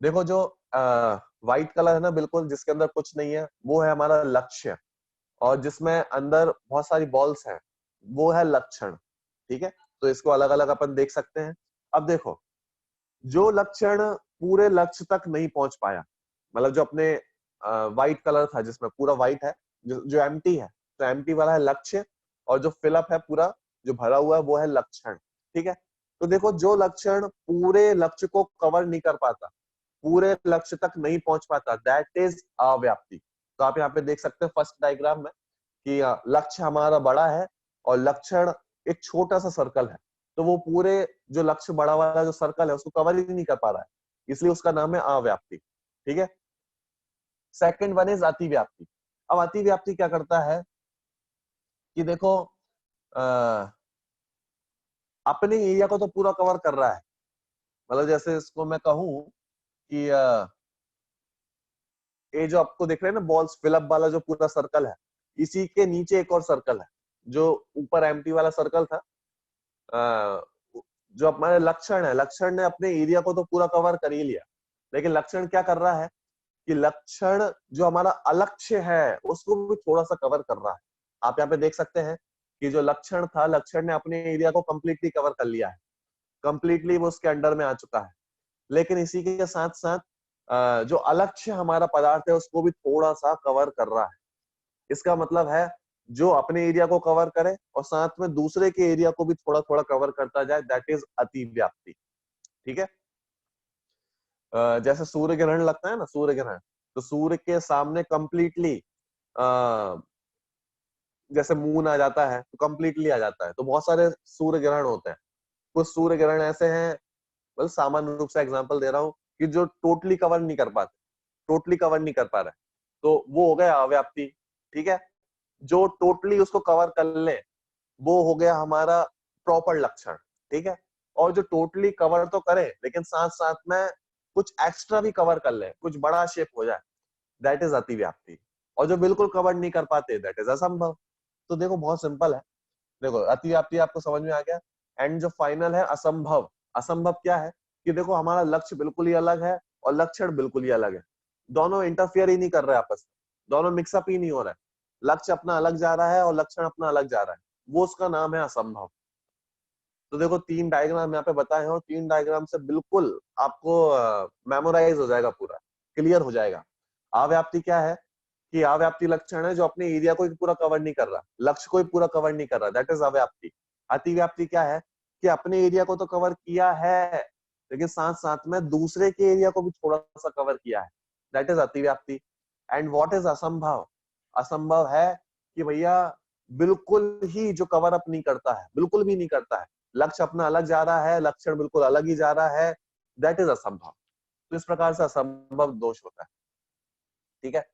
देखो, जो व्हाइट कलर है ना, बिल्कुल जिसके अंदर कुछ नहीं है, वो है हमारा लक्ष्य, और जिसमें अंदर बहुत सारी बॉल्स हैं वो है लक्षण। ठीक है, तो इसको अलग अलग अपन देख सकते हैं। अब देखो, जो लक्षण पूरे लक्ष्य तक नहीं पहुंच पाया, मतलब जो अपने व्हाइट कलर था जिसमें पूरा व्हाइट है, जो एम्प्टी है, तो एम्प्टी वाला है लक्ष्य, और जो फिलअप है पूरा जो भरा हुआ है वो है लक्षण। ठीक है, तो देखो, जो लक्षण पूरे लक्ष्य को कवर नहीं कर पाता, पूरे लक्ष्य तक नहीं पहुंच पाता, दैट इज अव्याप्ति। तो आप यहाँ पे देख सकते हैं फर्स्ट डायग्राम में कि लक्ष्य हमारा बड़ा है और लक्षण एक छोटा सा सर्कल है, तो वो पूरे जो लक्ष्य बड़ा वाला जो सर्कल है उसको कवर ही नहीं कर पा रहा है, इसलिए उसका नाम है अव्याप्ति। ठीक है, सेकंड वन इज अतिव्याप्ति। अब अतिव्याप्ति क्या करता है कि देखो, अपने एरिया को तो पूरा कवर कर रहा है, मतलब जैसे इसको मैं कहूं कि ये जो आपको दिख रहे हैं ना बॉल्स, फिलअप वाला जो पूरा सर्कल है, इसी के नीचे एक और सर्कल है, जो ऊपर एम्प्टी वाला सर्कल था, जो हमारे लक्षण है, लक्षण ने अपने एरिया को तो पूरा कवर कर ही लिया, लेकिन लक्षण क्या कर रहा है कि लक्षण जो हमारा अलक्ष्य है उसको भी थोड़ा सा कवर कर रहा है। आप यहाँ पे देख सकते हैं कि जो लक्षण था, लक्षण ने अपने एरिया को कंप्लीटली कवर कर लिया है, कंप्लीटली वो उसके अंडर में आ चुका है, लेकिन इसी के साथ साथ जो अलक्ष्य हमारा पदार्थ है उसको भी थोड़ा सा कवर कर रहा है। इसका मतलब है जो अपने एरिया को कवर करे और साथ में दूसरे के एरिया को भी थोड़ा थोड़ा कवर करता जाए, दैट इज अतिव्याप्ति। ठीक है, जैसे सूर्य ग्रहण लगता है ना, सूर्य ग्रहण, तो सूर्य के सामने कंप्लीटली जैसे मून आ जाता है तो कंप्लीटली आ जाता है, तो बहुत सारे सूर्य ग्रहण होते हैं। कुछ सूर्य ग्रहण ऐसे हैं, मतलब सामान्य रूप से एग्जांपल दे रहा हूँ, कि जो टोटली कवर नहीं कर पाते, टोटली कवर नहीं कर पा रहे, तो वो हो गया अव्याप्ति। ठीक है, जो टोटली उसको कवर कर ले वो हो गया हमारा प्रॉपर लक्षण। ठीक है, और जो टोटली कवर तो करे लेकिन साथ साथ में कुछ एक्स्ट्रा भी कवर कर ले, कुछ बड़ा शेप हो जाए, दैट इज अतिव्याप्ति। और जो बिल्कुल कवर नहीं कर पाते, दैट इज असंभव। तो देखो, बहुत सिंपल है। देखो, अतिव्याप्ति आपको समझ में आ गया। एंड जो फाइनल है असंभव, असंभव क्या है कि देखो, हमारा लक्ष्य बिल्कुल ही अलग है और लक्षण बिल्कुल ही अलग है, दोनों इंटरफियर ही नहीं कर रहे आपस में, दोनों मिक्सअप ही नहीं हो रहा है, लक्ष्य अपना अलग जा रहा है और लक्षण अपना अलग जा रहा है, वो उसका नाम है असंभव। तो देखो, तीन डायग्राम यहाँ पे बताए हैं और तीन डायग्राम से बिल्कुल आपको मेमोराइज हो जाएगा, पूरा क्लियर हो जाएगा। अव्याप्ति क्या है कि अव्याप्ति लक्षण है जो अपने एरिया को पूरा कवर नहीं कर रहा, लक्ष्य को पूरा कवर नहीं कर रहा, दैट इज अव्याप्ति। अतिव्याप्ति क्या है कि अपने एरिया को तो कवर किया है लेकिन साथ साथ में दूसरे के एरिया को भी थोड़ा सा कवर किया है, दैट इज अतिव्याप्ति। एंड व्हाट इज असंभव? असंभव है कि भैया बिल्कुल ही जो कवर अप नहीं करता है, बिल्कुल भी नहीं करता है, लक्ष्य अपना अलग जा रहा है, लक्षण बिल्कुल अलग ही जा रहा है, दैट इज असंभव। तो इस प्रकार से असंभव दोष होता है। ठीक है,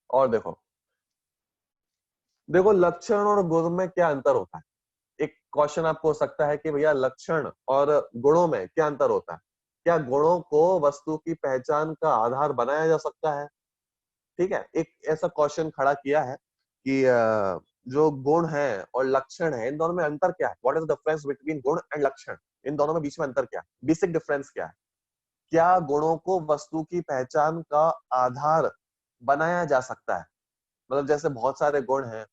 और देखो, देखो लक्षण और गुण में क्या अंतर होता है? एक क्वेश्चन आपको हो सकता है कि भैया लक्षण और गुणों में क्या अंतर होता है? क्या गुणों को वस्तु की पहचान का आधार बनाया जा सकता है? ठीक है, एक ऐसा क्वेश्चन खड़ा किया है कि जो गुण है और लक्षण है, इन दोनों में अंतर क्या है? What is the difference between गुण एंड लक्षण? इन दोनों में बीच में अंतर क्या है? बेसिक डिफरेंस क्या है? क्या गुणों को वस्तु की पहचान का आधार बनाया जा सकता है? मतलब जैसे बहुत सारे गुण हैं,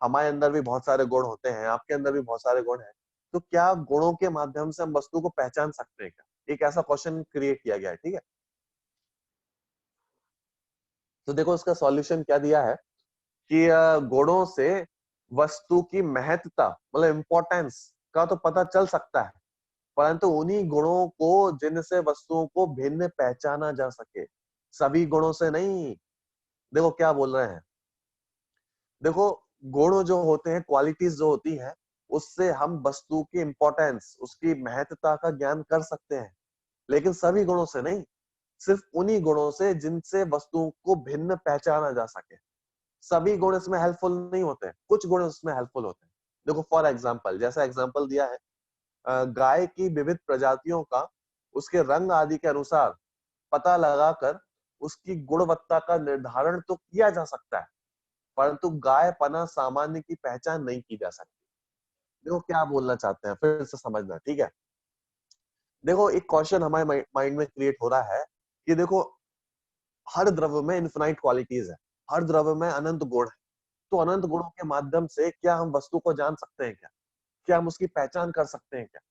हमारे अंदर भी बहुत सारे गुण होते हैं, आपके अंदर भी बहुत सारे गुण हैं, तो क्या गुणों के माध्यम से हम वस्तु को पहचान सकते हैं क्या? एक ऐसा क्वेश्चन क्रिएट किया गया है। ठीक है, तो देखो इसका सॉल्यूशन क्या दिया है कि गुणों से वस्तु की महत्ता, मतलब इंपॉर्टेंस का तो पता चल सकता है, परंतु उन्हीं गुणों को जिनसे वस्तुओं को भिन्न पहचाना जा सके, सभी गुणों से नहीं। देखो क्या बोल रहे हैं, देखो गुण जो होते हैं, क्वालिटीज जो होती हैं, उससे हम वस्तु की इंपॉर्टेंस, उसकी महत्ता का ज्ञान कर सकते हैं, लेकिन सभी गुणों से नहीं। सिर्फ उन्हीं गुणों से जिनसे वस्तुओं को भिन्न पहचाना जा सके। सभी गुण इसमें हेल्पफुल नहीं होते, कुछ गुण इसमें हेल्पफुल होते हैं। देखो फॉर एग्जाम्पल, जैसा एग्जाम्पल दिया है, गाय की विविध प्रजातियों का उसके रंग आदि के अनुसार पता लगाकर उसकी गुणवत्ता का निर्धारण तो किया जा सकता है, परंतु गाय पना सामान्य की पहचान नहीं की जा सकती। देखो क्या बोलना चाहते हैं, फिर से समझना, ठीक है। देखो एक क्वेश्चन हमारे माइंड में क्रिएट हो रहा है कि देखो हर द्रव्य में इन्फिनाइट क्वालिटीज है, हर द्रव्य में अनंत गुण है, तो अनंत गुणों के माध्यम से क्या हम वस्तु को जान सकते हैं क्या? क्या हम उसकी पहचान कर सकते हैं क्या?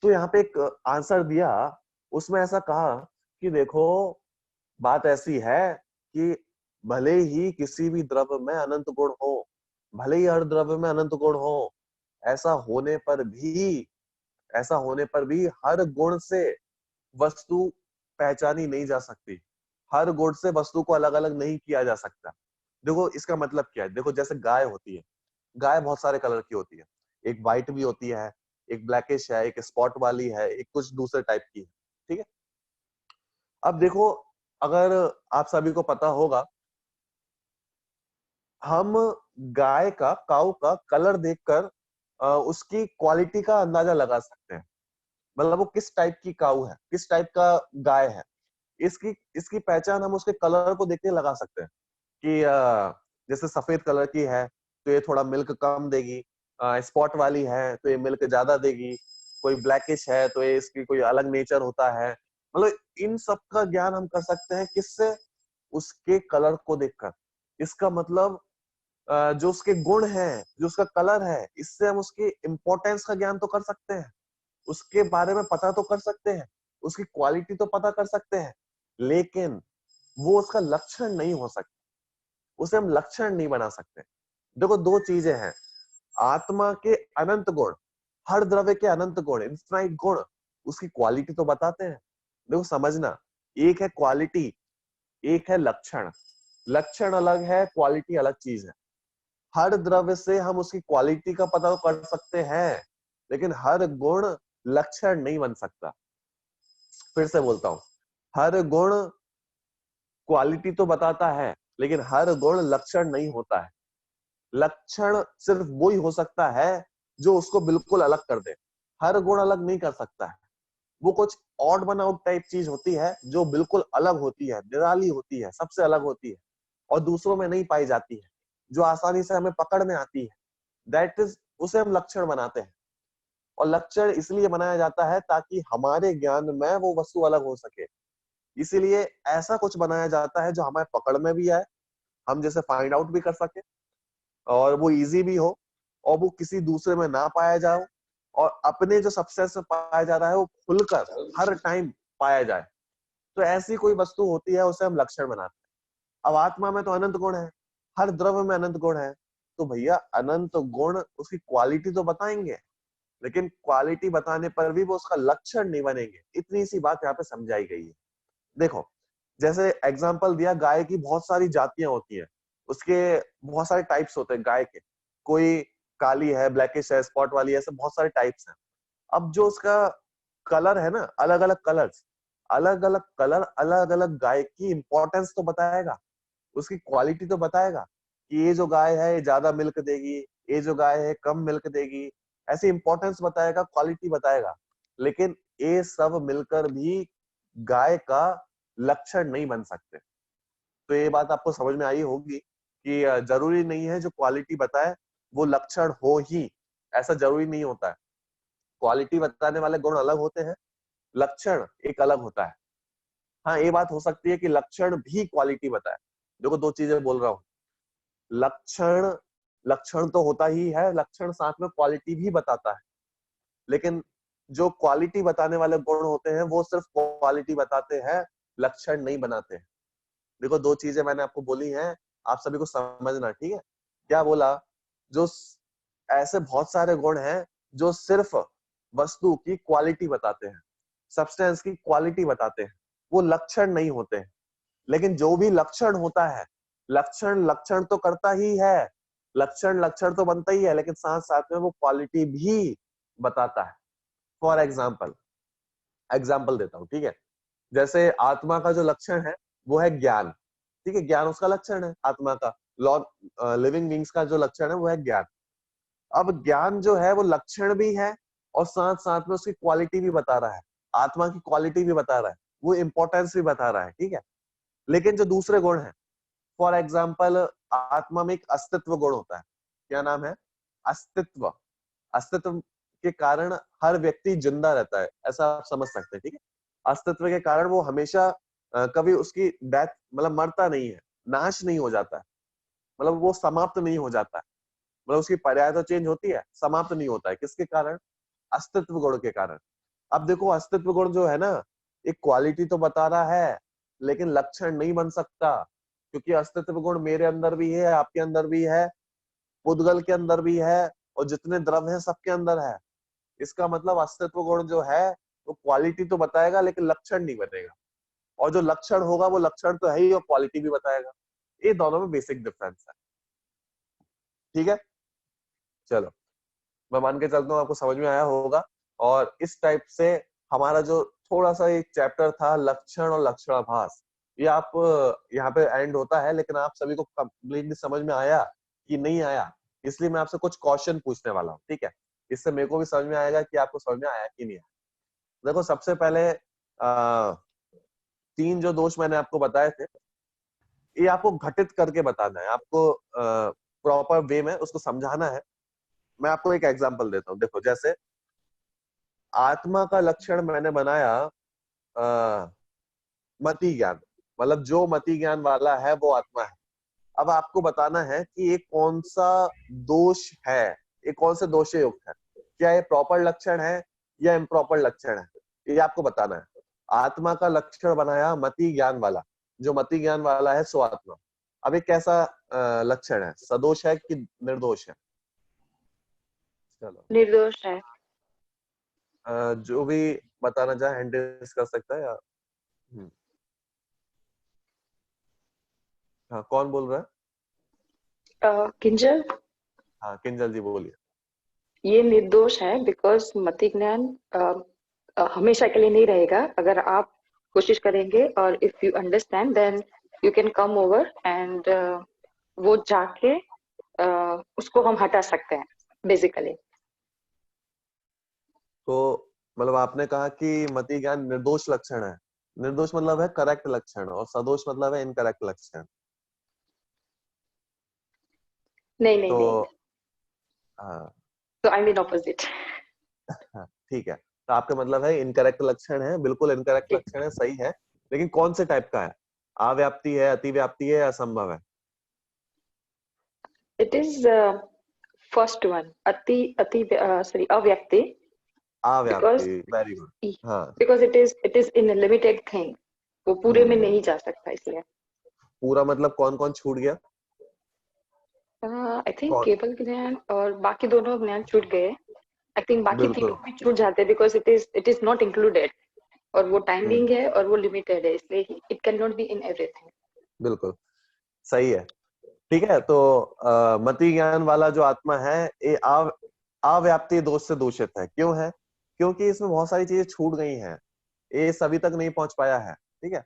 तो यहाँ पे एक आंसर दिया, उसमें ऐसा कहा कि देखो बात ऐसी है कि भले ही किसी भी द्रव्य में अनंत गुण हो, भले ही हर द्रव्य में अनंत गुण हो, ऐसा होने पर भी ऐसा होने पर भी हर गुण से वस्तु पहचानी नहीं जा सकती, हर गुण से वस्तु को अलग अलग नहीं किया जा सकता। देखो इसका मतलब क्या है, देखो जैसे गाय होती है, गाय बहुत सारे कलर की होती है, एक व्हाइट भी होती है, एक ब्लैकिश है, एक स्पॉट वाली है, एक कुछ दूसरे टाइप की है, ठीक है। अब देखो, अगर आप सभी को पता होगा, हम गाय का, काऊ का कलर देखकर उसकी क्वालिटी का अंदाजा लगा सकते हैं, मतलब वो किस टाइप की काऊ है, किस टाइप का गाय है, इसकी इसकी पहचान हम उसके कलर को देख के लगा सकते हैं कि जैसे सफेद कलर की है तो ये थोड़ा मिल्क कम देगी, स्पॉट वाली है तो ये मिल्क ज्यादा देगी, कोई ब्लैकिश है तो ये इसकी कोई अलग नेचर होता है। मतलब इन सब का ज्ञान हम कर सकते हैं किससे? उसके कलर को देखकर। इसका मतलब जो उसके गुण हैं, जो उसका कलर है, इससे हम उसकी इंपॉर्टेंस का ज्ञान तो कर सकते हैं, उसके बारे में पता तो कर सकते हैं, उसकी क्वालिटी तो पता कर सकते हैं, लेकिन वो उसका लक्षण नहीं हो सकता, उसे हम लक्षण नहीं बना सकते। देखो दो चीजें हैं, आत्मा के अनंत गुण, हर द्रव्य के अनंत गुण, इनफाइनाइट गुण, उसकी क्वालिटी तो बताते हैं। देखो समझना, एक है क्वालिटी, एक है लक्षण। लक्षण अलग है, क्वालिटी अलग चीज है। हर द्रव्य से हम उसकी क्वालिटी का पता तो कर सकते हैं, लेकिन हर गुण लक्षण नहीं बन सकता। फिर से बोलता हूं, हर गुण क्वालिटी तो बताता है, लेकिन हर गुण लक्षण नहीं होता है। लक्षण सिर्फ वो ही हो सकता है जो उसको बिल्कुल अलग कर दे, हर गुण अलग नहीं कर सकता है। वो कुछ ऑड वन आउट टाइप चीज होती है जो बिल्कुल अलग होती है, निराली होती है, सबसे अलग होती है और दूसरों में नहीं पाई जाती है, जो आसानी से हमें पकड़ में आती है। दैट इज, उसे हम लक्षण बनाते हैं। और लक्षण इसलिए बनाया जाता है ताकि हमारे ज्ञान में वो वस्तु अलग हो सके, इसीलिए ऐसा कुछ बनाया जाता है जो हमारे पकड़ में भी आए, हम जैसे फाइंड आउट भी कर सके, और वो इजी भी हो, और वो किसी दूसरे में ना पाया जाए, और अपने जो सबसे से पाया जा रहा है वो खुलकर हर टाइम पाया जाए। तो ऐसी कोई वस्तु होती है, उसे हम लक्षण बनाते हैं। अब आत्मा में तो अनंत गुण है, हर द्रव्य में अनंत गुण है, तो भैया अनंत गुण उसकी क्वालिटी तो बताएंगे, लेकिन क्वालिटी बताने पर भी वो उसका लक्षण नहीं बनेंगे। इतनी सी बात यहाँ पे समझाई गई है। देखो जैसे एग्जाम्पल दिया, गाय की बहुत सारी जातियां होती हैं, उसके बहुत सारे टाइप्स होते हैं गाय के, कोई काली है, ब्लैकिश है, स्पॉट वाली है, ऐसे बहुत सारे टाइप्स हैं। अब जो उसका कलर है ना, अलग अलग कलर्स, अलग अलग कलर अलग अलग गाय की इंपॉर्टेंस तो बताएगा, उसकी क्वालिटी तो बताएगा कि ये जो गाय है ये ज्यादा मिल्क देगी, ये जो गाय है कम मिल्क देगी, ऐसी इंपॉर्टेंस बताएगा, क्वालिटी बताएगा। लेकिन ये सब मिलकर भी गाय का लक्षण नहीं बन सकते। तो ये बात आपको समझ में आई होगी कि जरूरी नहीं है जो क्वालिटी बताए वो लक्षण हो ही, ऐसा जरूरी नहीं होता है। क्वालिटी बताने वाले गुण अलग होते हैं, लक्षण एक अलग होता है। हाँ ये बात हो सकती है कि लक्षण भी क्वालिटी बताए। देखो दो चीजें बोल रहा हूँ, लक्षण लक्षण तो होता ही है, लक्षण साथ में क्वालिटी भी बताता है, लेकिन जो क्वालिटी बताने वाले गुण होते हैं वो सिर्फ क्वालिटी बताते हैं, लक्षण नहीं बनाते हैं। देखो दो चीजें मैंने आपको बोली हैं, आप सभी को समझना, ठीक है। क्या बोला? जो ऐसे बहुत सारे गुण हैं जो सिर्फ वस्तु की क्वालिटी बताते हैं, सब्सटेंस की क्वालिटी बताते हैं, वो लक्षण नहीं होते हैं। लेकिन जो भी लक्षण होता है, लक्षण लक्षण तो करता ही है, लक्षण लक्षण तो बनता ही है, लेकिन साथ साथ में वो क्वालिटी भी बताता है। फॉर एग्जाम्पल, एग्जाम्पल देता हूँ, ठीक है। जैसे आत्मा का जो लक्षण है वो है ज्ञान, ठीक है, ज्ञान उसका लक्षण है आत्मा का। लॉ लिविंग बींग्स का जो लक्षण है वो है ज्ञान। अब ज्ञान जो है वो लक्षण भी है और साथ साथ में उसकी क्वालिटी भी बता रहा है, आत्मा की क्वालिटी भी बता रहा है, वो इंपॉर्टेंस भी बता रहा है, ठीक है। लेकिन जो दूसरे गुण है, फॉर एग्जाम्पल आत्मा में एक अस्तित्व गुण होता है। क्या नाम है? अस्तित्व। अस्तित्व के कारण हर व्यक्ति जिंदा रहता है, ऐसा आप समझ सकते हैं, ठीक है। अस्तित्व के कारण वो हमेशा कभी उसकी डेथ मतलब मरता नहीं है, नाश नहीं हो जाता है, मतलब वो समाप्त नहीं हो जाता है, मतलब उसकी पर्याय तो चेंज होती है, समाप्त नहीं होता है। किसके कारण? अस्तित्व गुण के कारण। अब देखो अस्तित्व गुण जो है ना, एक क्वालिटी तो बता रहा है लेकिन लक्षण नहीं बन सकता, क्योंकि अस्तित्व गुण मेरे अंदर भी है, आपके अंदर भी है, पुद्गल के अंदर भी है, और जितने द्रव्य हैं सबके अंदर है। इसका मतलब अस्तित्व गुण जो है वो क्वालिटी तो बताएगा लेकिन लक्षण नहीं बनेगा, और जो लक्षण होगा वो लक्षण तो है ही और क्वालिटी भी बताएगा। ये दोनों में बेसिक डिफरेंस है, ठीक है। चलो, मैं मान के चलता हूँ आपको समझ में आया होगा। और इस टाइप से हमारा जो थोड़ा सा एक चैप्टर था लक्षण और लक्षणाभास, ये आप यहाँ पे एंड होता है, लेकिन आप सभी को कंप्लीटली समझ में आया कि नहीं आया, इसलिए मैं आपसे कुछ क्वेश्चन पूछने वाला हूँ, ठीक है। इससे मेरे को भी समझ में आएगा कि आपको समझ में आया कि नहीं आया। देखो सबसे पहले तीन जो दोष मैंने आपको बताए थे, ये आपको घटित करके बताना है, आपको प्रॉपर वे में उसको समझाना है। मैं आपको एक एग्जांपल देता हूँ। देखो जैसे आत्मा का लक्षण मैंने बनाया मति ज्ञान, मतलब जो मति ज्ञान वाला है वो आत्मा है। अब आपको बताना है कि ये कौन सा दोष है, ये कौन से दोष से युक्त है, क्या ये प्रॉपर लक्षण है या इम्प्रॉपर लक्षण है, ये आपको बताना है। आत्मा का लक्षण बनाया मति ज्ञान वाला, जो मति ज्ञान वाला है सो आत्मा। अब ये कैसा लक्षण है, सदोष है कि निर्दोष है? चलो, निर्दोष है। जो भी बताना चाहे हैंड रेज कर सकता है या हाँ, कौन बोल रहा है? किंजल, हाँ किंजल जी बोलिए। ये निर्दोष है बिकॉज मति ज्ञान हमेशा के लिए नहीं रहेगा। अगर आप कोशिश करेंगे और if you understand then you can come over and वो जाके उसको हम हटा सकते हैं बेसिकली। तो मतलब आपने कहा कि मति ज्ञान निर्दोष लक्षण है, निर्दोष मतलब है करेक्ट लक्षण और सदोष मतलब है इनकरेक्ट लक्षण। नहीं नहीं तो नहीं, हाँ तो आई मीन ऑपोजिट। हाँ, ठीक है, तो आपका मतलब है इनकरेक्ट लक्षण है, बिल्कुल इनकरेक्ट लक्षण है, सही है। लेकिन कौन से टाइप का है? अव्याप्ति है, अतिव्याप्ति है, असंभव है? इट इज फर्स्ट वन, अति अति सॉरी अव्यक्ति। अव्याप्ति, बिकॉज वेरी गुड। हाँ, because it is in limited thing, वो पूरे में नहीं जा सकता इसलिए। पूरा मतलब कौन कौन छूट गया? आई थिंक कौन? केवल ज्ञान और बाकी दोनों ज्ञान छूट गए। आई थिंक बाकी बिल्कुल, तीनों भी छूट जाते हैं because it is not included, और वो टाइमिंग है और वो लिमिटेड है, इसलिए it can not be in everything. बिल्कुल सही है, ठीक है। तो मति ज्ञान वाला जो आत्मा है ये अव्याप्ति दोष से दूषित है। क्यों है? क्योंकि इसमें बहुत सारी चीजें छूट गई हैं, ये सभी तक नहीं पहुंच पाया है, ठीक है।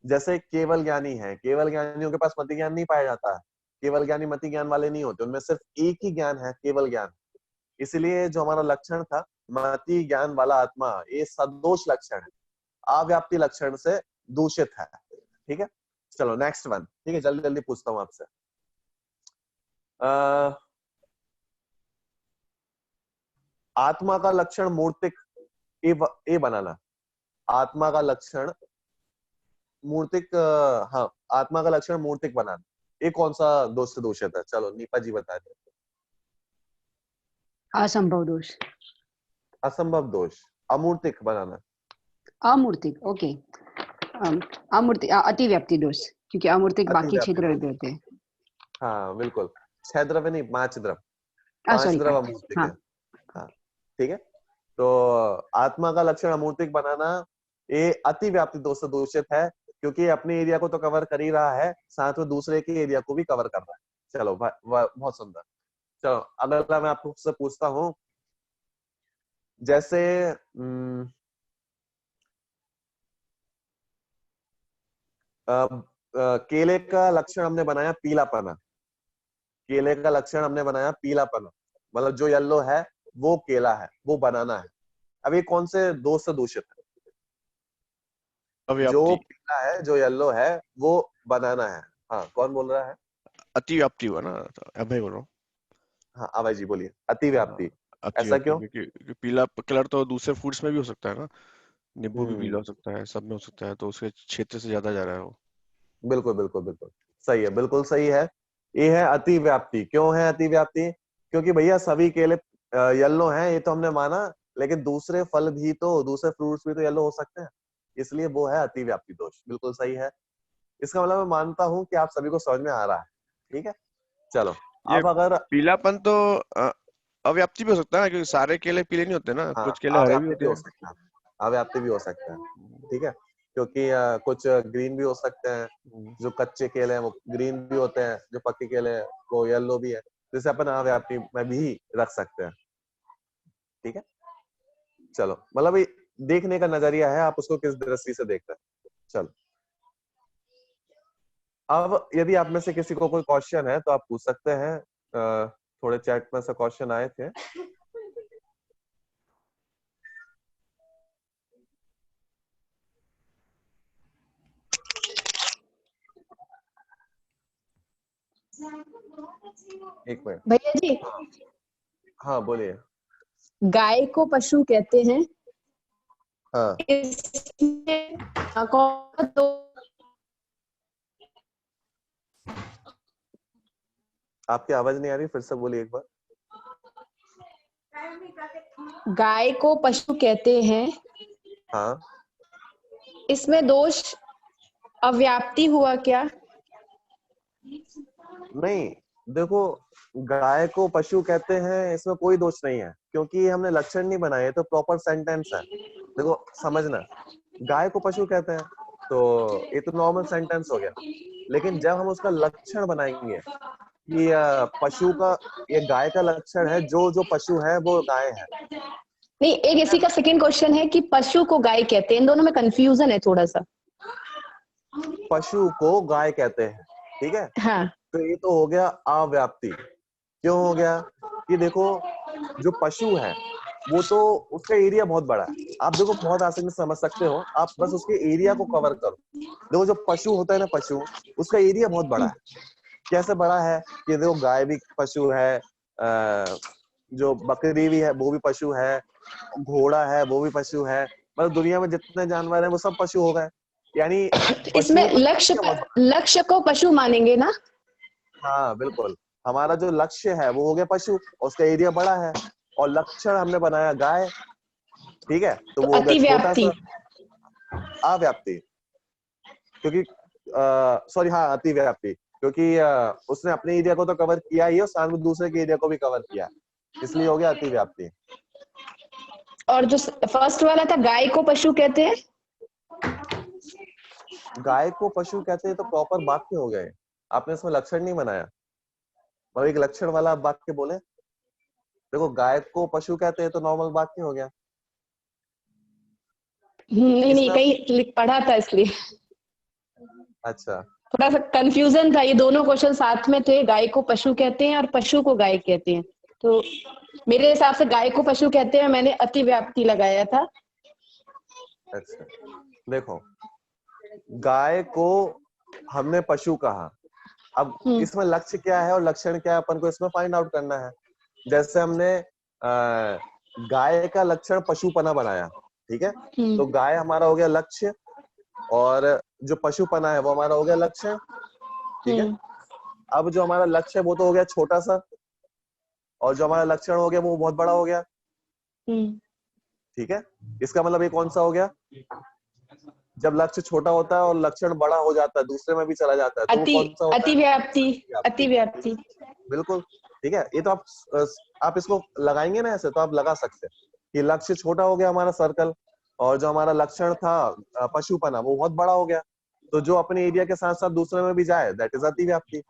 जैसे केवल ज्ञानी है, केवल ज्ञानियों के पास मति ज्ञान नहीं पाया जाता है, केवल ज्ञानी मति ज्ञान वाले नहीं होते, उनमें सिर्फ एक ही ज्ञान है, केवल ज्ञान। इसलिए जो हमारा लक्षण था मति ज्ञान वाला आत्मा, ये सदोष लक्षण है, अव्याप्ति लक्षण से दूषित है, ठीक है। चलो नेक्स्ट वन, ठीक है, जल्दी जल्दी पूछता हूँ आपसे। आत्मा का लक्षण मूर्तिक ए बनाना, आत्मा का लक्षण मूर्तिक हाँ, आत्मा का लक्षण मूर्तिक बनाना, ये कौन सा दोष से दूषित है? चलो नीपा जी बता दे। असंभव दोष। असंभव दोष, अमूर्तिक बनाना। अमूर्तिक, ओके। अमूर्तिक अतिव्याप्ति दोष, क्योंकि अमूर्तिक बाकी अतिव्याप्ति क्षेत्र दोष, होते हैं। हाँ बिल्कुल, 6 द्रव्य नहीं 5 द्रव्य, 5 सॉरी द्रव्य 5। अमूर्तिक है। हाँ, हाँ ठीक है। तो आत्मा का लक्षण अमूर्तिक बनाना, ये अति व्याप्ति दोष से दूषित है, क्योंकि अपने एरिया को तो कवर कर ही रहा है, साथ में दूसरे के एरिया को भी कवर कर रहा है। चलो बहुत सुंदर। चलो अगला मैं आपसे पूछता हूँ, जैसे केले का लक्षण हमने बनाया पीलापना, केले का लक्षण हमने बनाया पीलापना, मतलब जो येलो है वो केला है, वो बनाना है। अब ये कौन से दोष से दूषित है? जो अव्याप्ति, पीला है, जो येलो है, वो बनाना है। हाँ, कौन बोल रहा है? अतिव्याप्ति हुआ ना, अभय बोल रहा हूँ। हाँ, अभय जी बोलिए। अतिव्याप्ति, ऐसा अतिव्याप्ति क्यों? क्योंकि पीला कलर तो दूसरे फ्रूट्स में भी हो सकता है ना, नींबू भी पीला हो हम्म, सकता है, सब में हो सकता है, तो उसके क्षेत्र से ज्यादा जा रहा है वो। बिल्कुल बिल्कुल बिल्कुल सही है, बिल्कुल सही है। ये है अतिव्याप्ति। क्यों है अतिव्याप्ति? क्योंकि भैया सभी केले येलो हैं, ये तो हमने माना, लेकिन दूसरे फल भी तो, दूसरे फ्रूट्स भी तो येलो हो सकते हैं, इसलिए वो है अतिव्याप्ति दोष। बिल्कुल सही है। इसका मतलब मैं मानता हूं कि आप सभी को समझ में आ रहा है। ठीक है, चलो। ये अब अगर पीलापन तो अव्याप्ति भी हो सकता है, क्योंकि सारे केले पीले नहीं होते ना, हाँ, कुछ केले हरे भी अव्याप्ति होते भी हो हैं। सकता है, अव्याप्ति भी हो सकता है। ठीक है, क्योंकि कुछ ग्रीन भी हो सकते हैं, जो कच्चे केले हैं वो ग्रीन भी होते हैं, जो पक्के केले हैं वो येलो भी है, जैसे अपन अव्याप्ति में भी रख सकते हैं। ठीक है, चलो, मतलब ये देखने का नजरिया है, आप उसको किस दृष्टि से देखते हैं। चलो, अब यदि आप में से किसी को कोई क्वेश्चन है तो आप पूछ सकते हैं। थोड़े चैट में से क्वेश्चन आए थे। एक मिनट। भैया जी, हाँ बोलिए। गाय को पशु कहते हैं, हाँ, इसमें कौन दो आपकी आवाज नहीं आ रही, फिर से बोलिए एक बार। गाय को पशु कहते हैं, हाँ, इसमें दोष अव्याप्ति हुआ क्या? नहीं, देखो, गाय को पशु कहते हैं, इसमें कोई दोष नहीं है, क्योंकि हमने लक्षण नहीं बनाए, तो प्रॉपर सेंटेंस है। देखो समझना, गाय को पशु कहते हैं तो ये तो नॉर्मल सेंटेंस हो गया, लेकिन जब हम उसका लक्षण बनाएंगे कि पशु का, ये गाय का लक्षण है, जो जो पशु है वो गाय है। नहीं, एक इसी का सेकंड क्वेश्चन है कि पशु को गाय कहते हैं, इन दोनों में कंफ्यूजन है थोड़ा सा। पशु को गाय कहते हैं, ठीक है, हाँ, तो ये तो हो गया अव्याप्ति। क्यों हो गया? कि देखो, जो पशु है वो तो, उसका एरिया बहुत बड़ा है, आप देखो बहुत आसानी से समझ सकते हो, आप बस उसके एरिया को कवर करो। देखो जो पशु होता है ना, पशु, उसका एरिया बहुत बड़ा है। कैसे बड़ा है? कि देखो गाय भी पशु है, जो बकरी भी है वो भी पशु है, घोड़ा है वो भी पशु है, मतलब दुनिया में जितने जानवर हैं वो सब पशु हो गए। यानी तो पशुओं इसमें का एरिया बहुत बड़ा। लक्ष्य को पशु मानेंगे ना? हाँ बिल्कुल, हमारा जो लक्ष्य है वो हो गया पशु, उसका एरिया बड़ा है, और लक्षण हमने बनाया गाय। ठीक है, तो तो वो हो गया छोटा अतिव्याप्ति। सा। अव्याप्ति, क्योंकि सॉरी, हाँ, अतिव्याप्ति, क्योंकि उसने अपने एरिया को तो कवर किया ही, और साथ में दूसरे के एरिया को भी कवर किया, इसलिए हो गया अतिव्याप्ति। और जो फर्स्ट वाला था, गाय को पशु कहते हैं, गाय को पशु कहते हैं तो प्रॉपर वाक्य हो गए, आपने इसमें लक्षण नहीं बनाया, मतलब एक लक्षण वाला आप वाक्य बोले। देखो गाय को पशु कहते हैं तो नॉर्मल वाक्य हो गया। नहीं नहीं, इसमें कहीं पढ़ा था इसलिए अच्छा, थोड़ा सा कंफ्यूजन था। ये दोनों क्वेश्चन साथ में थे, गाय को पशु कहते हैं और पशु को गाय कहते हैं, तो मेरे हिसाब से गाय को पशु कहते हैं, मैंने अतिव्याप्ति लगाया था। अच्छा, देखो, गाय को हमने पशु कहा, अब इसमें लक्ष्य क्या है और लक्षण क्या है, अपन को इसमें फाइंड आउट करना है। जैसे हमने गाय का लक्षण पशुपना बनाया, ठीक है, तो गाय हमारा हो गया लक्ष्य, और जो पशुपना है वो हमारा हो गया लक्षण। ठीक है, अब जो हमारा लक्ष्य है वो तो हो गया छोटा सा, और जो हमारा लक्षण हो गया वो बहुत बड़ा हो गया। ठीक है, इसका मतलब ये कौन सा हो गया? जब लक्ष्य छोटा होता है और लक्षण बड़ा हो जाता है, दूसरे में भी चला जाता है, तो वो कौन सा होता है? अतिव्याप्ति। अतिव्याप्ति, बिल्कुल, ठीक है। ये तो आप इसको लगाएंगे ना ऐसे, तो आप लगा सकते हैं कि लक्ष्य छोटा हो गया हमारा सर्कल, और जो हमारा लक्षण था पशुपना, वो बहुत बड़ा हो गया, तो जो अपने एरिया के साथ साथ दूसरे में भी जाए, दैट इज अतिव्याप्ति।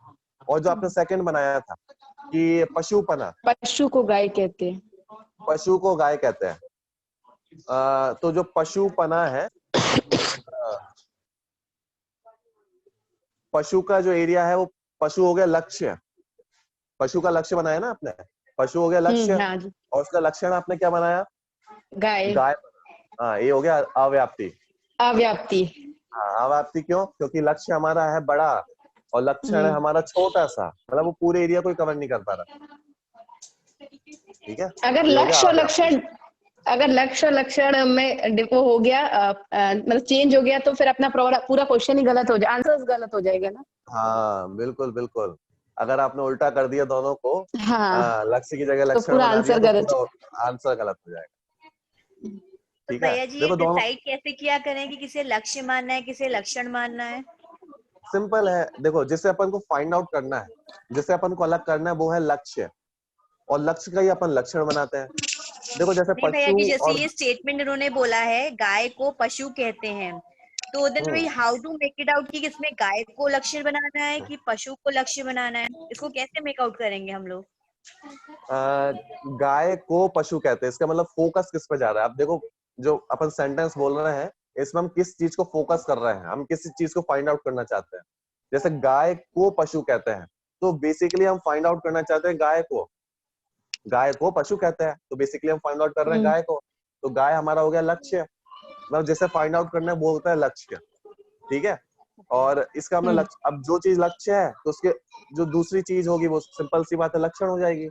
और जो आपने सेकंड बनाया था कि पशुपना, पशु को गाय कहते हैं। पशु को गाय कहते हैं, तो जो पशुपना है, पशु का जो एरिया है वो पशु हो गया लक्ष्य, पशु का लक्ष्य बनाया ना आपने, पशु हो गया लक्ष्य, हाँ जी, और उसका लक्षण आपने क्या बनाया, गाय, गाय। हाँ, ये हो गया अव्याप्ति। अव्याप्ति। हाँ, अव्याप्ति क्यों? क्योंकि लक्ष्य हमारा है बड़ा और लक्षण है हमारा छोटा सा, मतलब वो पूरे एरिया को ही कवर नहीं कर पा रहा। ठीक है, अगर ये हो गया लक्ष्य और अव्याप्ति। लक्षण, अगर लक्ष्य और लक्षण में वो हो गया मतलब चेंज हो गया, तो फिर अपना पूरा क्वेश्चन ही गलत हो जाए, आंसर गलत हो जाएगा ना। हाँ बिल्कुल बिल्कुल, अगर आपने उल्टा कर दिया दोनों को, हाँ, लक्ष्य की जगह तो लक्षण पूरा बना दिया, आंसर तो गलत। पूरा आंसर गलत हो जाएगा। तो ठीक है, भैया जी ये देखो दोनों डिसाइड कैसे किया करें कि किसे लक्ष्य मानना है, किसे लक्षण मानना है? सिंपल है। देखो, जिसे अपन को फाइंड आउट करना है, जिसे अपन को अलग करना है, वो है लक्ष्य, और लक्ष्य का ही अपन लक्षण बनाते हैं। देखो जैसे नहीं भैया पशु जी, जैसे और ये स्टेटमेंट इन्होंने बोला है गाय को पशु कहते हैं, तो then we how to make it out कि किसमें गाय को लक्ष्य बनाना है कि पशु को लक्ष्य बनाना है, इसको कैसे मेक आउट करेंगे हम लोग? गाय को पशु कहते हैं, इसका मतलब फोकस किस पे जा रहा है। आप देखो, जो अपन सेंटेंस बोल रहे हैं, इसमें हम किस चीज को फोकस कर रहे हैं, हम किस चीज को फाइंड आउट करना चाहते हैं। जैसे गाय को पशु कहते हैं, तो बेसिकली हम फाइंड आउट करना चाहते हैं गाय को पशु कहते हैं, तो बेसिकली हम फाइंड आउट कर रहे हैं गाय को, तो गाय हमारा हो गया लक्ष्य, मतलब जैसे फाइंड आउट करना है वो होता है लक्ष्य। ठीक है, और इसका हमने लक्ष्य, अब जो चीज लक्ष्य है तो उसके जो दूसरी चीज होगी वो सिंपल सी बात है लक्षण हो जाएगी।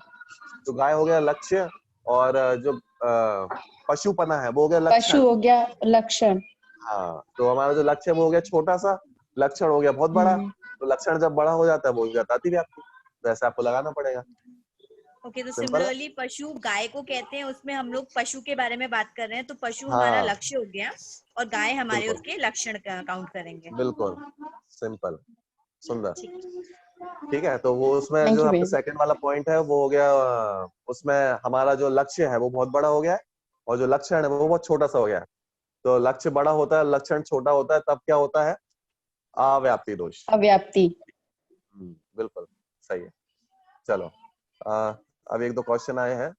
तो गाय हो गया लक्ष्य, और जो पशुपना है वो हो गया पशु लक्षण। हो गया लक्षण। हाँ, तो हमारा जो लक्ष्य है वो हो गया छोटा सा, लक्षण हो गया बहुत बड़ा। तो लक्षण जब बड़ा हो जाता है वो हो जाता है अतिव्याप्ति, तो ऐसे आपको लगाना पड़ेगा। ओके, तो सिंपल है। सिमिलरली पशु गाय को कहते हैं, उसमें हम लोग पशु के बारे में बात कर रहे हैं, तो पशु हमारा हाँ लक्ष्य हो गया और गाय हमारे बिल्कुल उसके लक्षण का काउंट करेंगे। बिल्कुल, सिंपल, सुंदर। ठीक ठीक है, तो वो उसमें थैंक जो यू आपका भैया। सेकंड वाला पॉइंट है वो हो गया, उसमें हमारा जो लक्ष्य है वो बहुत बड़ा हो गया है, और जो लक्षण है वो बहुत छोटा सा हो गया है। तो लक्ष्य बड़ा होता है, लक्षण छोटा होता है, तब क्या होता है, अव्याप्ति दोष। अव्याप्ति। बिल्कुल सही है। चलो, अब एक दो क्वेश्चन आए हैं,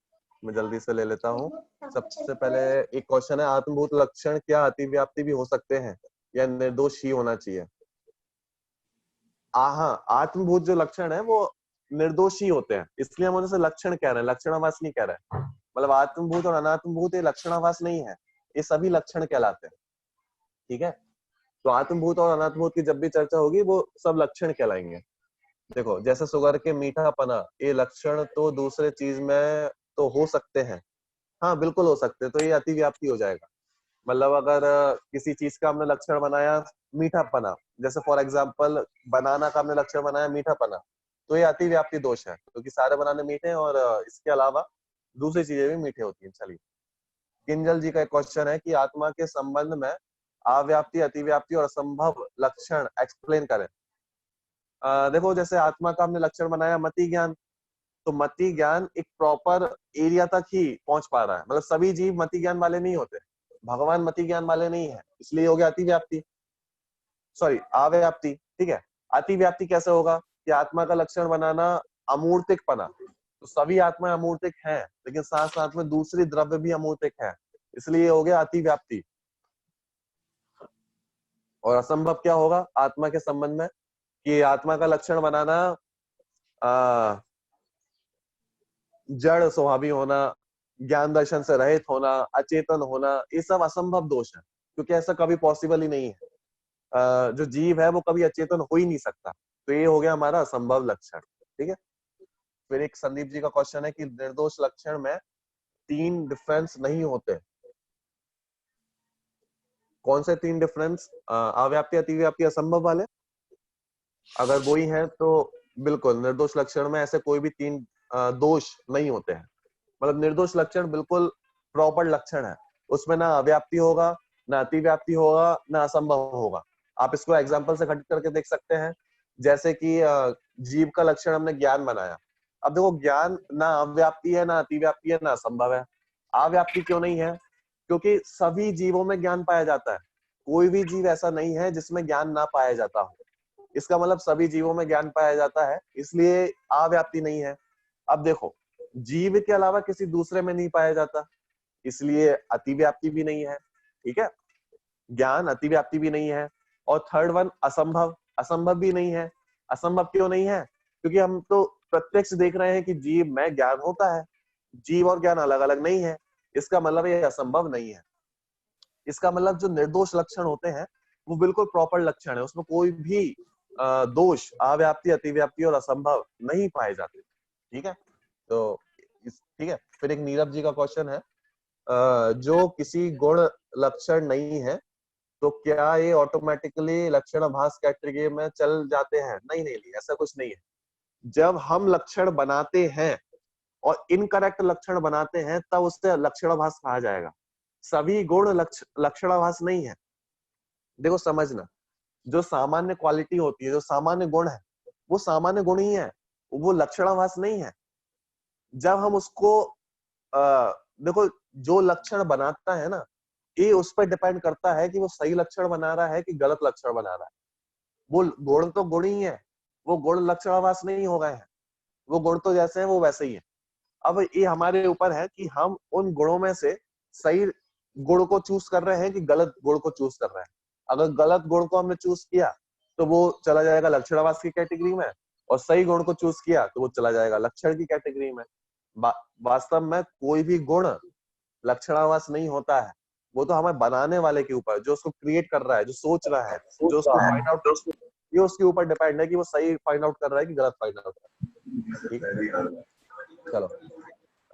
मैं जल्दी से ले लेता हूँ। सबसे पहले एक क्वेश्चन है, आत्मभूत लक्षण क्या अतिव्याप्ति भी हो सकते हैं या निर्दोष ही होना चाहिए? हाँ, आत्मभूत जो लक्षण है वो निर्दोष ही होते हैं, इसलिए हम उनसे लक्षण कह रहे हैं, लक्षणावास नहीं कह रहे हैं। मतलब आत्मभूत और अनात्मभूत ये लक्षणावास नहीं है, ये सभी लक्षण कहलाते हैं। ठीक है, तो आत्मभूत और अनात्मभूत की जब भी चर्चा होगी वो सब लक्षण कहलाएंगे। देखो, जैसे सुगर के मीठापना, ये लक्षण तो दूसरे चीज में तो हो सकते हैं, हाँ बिल्कुल हो सकते हैं, तो ये अतिव्याप्ति हो जाएगा। मतलब अगर किसी चीज का हमने लक्षण बनाया मीठापना, जैसे फॉर एग्जांपल बनाना का हमने लक्षण बनाया मीठापना, तो ये अतिव्याप्ति दोष है, क्योंकि सारे बनाने मीठे हैं और इसके अलावा दूसरी चीजें भी मीठे होती हैं। चलिए, किंजल जी का एक क्वेश्चन है कि आत्मा के संबंध में अव्याप्ति, अतिव्याप्ति और असंभव लक्षण एक्सप्लेन करें। देखो, जैसे आत्मा का हमने लक्षण बनाया मति ज्ञान, तो मति ज्ञान एक प्रॉपर एरिया तक ही पहुंच पा रहा है, मतलब सभी जीव मति ज्ञान वाले नहीं होते, भगवान मति ज्ञान वाले नहीं है, इसलिए हो गया अतिव्याप्ति, सॉरी अव्याप्ति। ठीक है, अतिव्याप्ति कैसे होगा कि आत्मा का लक्षण बनाना अमूर्तिकपना, तो सभी आत्मा अमूर्तिक हैं, लेकिन साथ साथ में दूसरी द्रव्य भी अमूर्तिक है, इसलिए हो गया अतिव्याप्ति। और असंभव क्या होगा आत्मा के संबंध में, कि आत्मा का लक्षण बनाना जड़ स्वभावी होना, ज्ञान दर्शन से रहित होना, अचेतन होना, ये सब असंभव दोष है, क्योंकि ऐसा कभी पॉसिबल ही नहीं है। जो जीव है वो कभी अचेतन हो ही नहीं सकता, तो ये हो गया हमारा असंभव लक्षण। ठीक है, फिर एक संदीप जी का क्वेश्चन है कि निर्दोष लक्षण में 3 डिफरेंस नहीं होते। कौन से 3 डिफरेंस? अव्याप्ति, अतिव्याप्ति, असंभव वाले। अगर वो ही है तो बिल्कुल निर्दोष लक्षण में ऐसे कोई भी 3 दोष नहीं होते हैं। मतलब निर्दोष लक्षण बिल्कुल प्रॉपर लक्षण है, उसमें ना अव्याप्ति होगा, ना अतिव्याप्ति होगा, ना असंभव होगा। आप इसको एग्जांपल से घटित करके देख सकते हैं, जैसे कि जीव का लक्षण हमने ज्ञान बनाया। अब देखो, ज्ञान ना अव्याप्ति है, ना अतिव्याप्ति है, ना असंभव है। अव्याप्ति क्यों नहीं है? क्योंकि सभी जीवों में ज्ञान पाया जाता है, कोई भी जीव ऐसा नहीं है जिसमें ज्ञान ना पाया जाता हो। इसका मतलब सभी जीवों में ज्ञान पाया जाता है, इसलिए अव्याप्ति नहीं है। अब देखो, जीव के अलावा किसी दूसरे में नहीं पाया जाता, इसलिए अतिव्याप्ति भी नहीं है। ठीक है, ज्ञान अतिव्याप्ति भी नहीं है। और थर्ड वन असंभव, असंभव भी नहीं है। असंभव क्यों नहीं है? क्योंकि हम तो प्रत्यक्ष देख रहे हैं कि जीव में ज्ञान होता है, जीव और ज्ञान अलग अलग नहीं है। इसका मतलब ये असंभव नहीं है। इसका मतलब जो निर्दोष लक्षण होते हैं वो बिल्कुल प्रॉपर लक्षण है, उसमें कोई भी दोष, अव्याप्ति, अतिव्याप्ति और असंभव नहीं पाए जाते। ठीक है, तो ठीक है। फिर एक नीरव जी का क्वेश्चन है, जो किसी गुण लक्षण नहीं है तो क्या ये ऑटोमेटिकली लक्षण आभास कैटेगरी में चल जाते हैं? नहीं नहीं नहीं, ऐसा कुछ नहीं है। जब हम लक्षण बनाते हैं और इनकरेक्ट लक्षण बनाते हैं तब उससे लक्षणाभास कहा जाएगा। सभी गुण लक्षणाभास नहीं है। देखो समझना, जो सामान्य क्वालिटी होती है, जो सामान्य गुण है, वो सामान्य गुण ही है, वो लक्षणाभास नहीं है। जब हम उसको देखो, जो लक्षण बनाता है ना, ये उस पर डिपेंड करता है कि वो सही लक्षण बना रहा है कि गलत लक्षण बना रहा है। वो गुण तो गुण ही है, वो गुण लक्षणाभास नहीं हो गए हैं। वो गुण तो जैसे हैं वो वैसे ही है। अब ये हमारे ऊपर है कि हम उन गुणों में से सही गुण को चूज कर रहे हैं कि गलत गुण को चूज कर रहे हैं। अगर गलत गुण को हमने चूज किया तो वो चला जाएगा लक्षणाभास की कैटेगरी में, और सही गुण को चूज किया तो वो चला जाएगा लक्षण की कैटेगरी में। वास्तव में कोई भी गुण लक्षणाभास नहीं होता है, वो तो हमें बनाने वाले के ऊपर, जो उसको क्रिएट कर रहा है, जो सोच रहा है, जो उसको फाइंड आउट, ये उसके ऊपर डिपेंड है कि वो सही फाइंड आउट कर रहा है कि गलत फाइंड आउट कर रहा है। ठीक है, चलो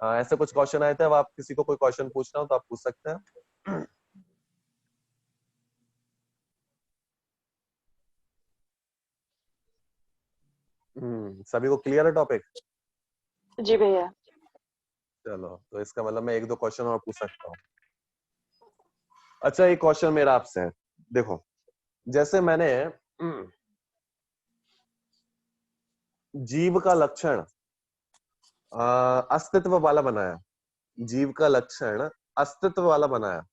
ऐसे कुछ क्वेश्चन आए थे। अब आप किसी को कोई क्वेश्चन पूछना हो तो आप पूछ सकते हैं। सभी को क्लियर है टॉपिक? जी भैया। चलो, तो इसका मतलब मैं एक दो क्वेश्चन और पूछ सकता हूँ। अच्छा, एक क्वेश्चन मेरा आपसे है। देखो, जैसे मैंने जीव का लक्षण अस्तित्व वाला बनाया, जीव का लक्षण अस्तित्व वाला बनाया,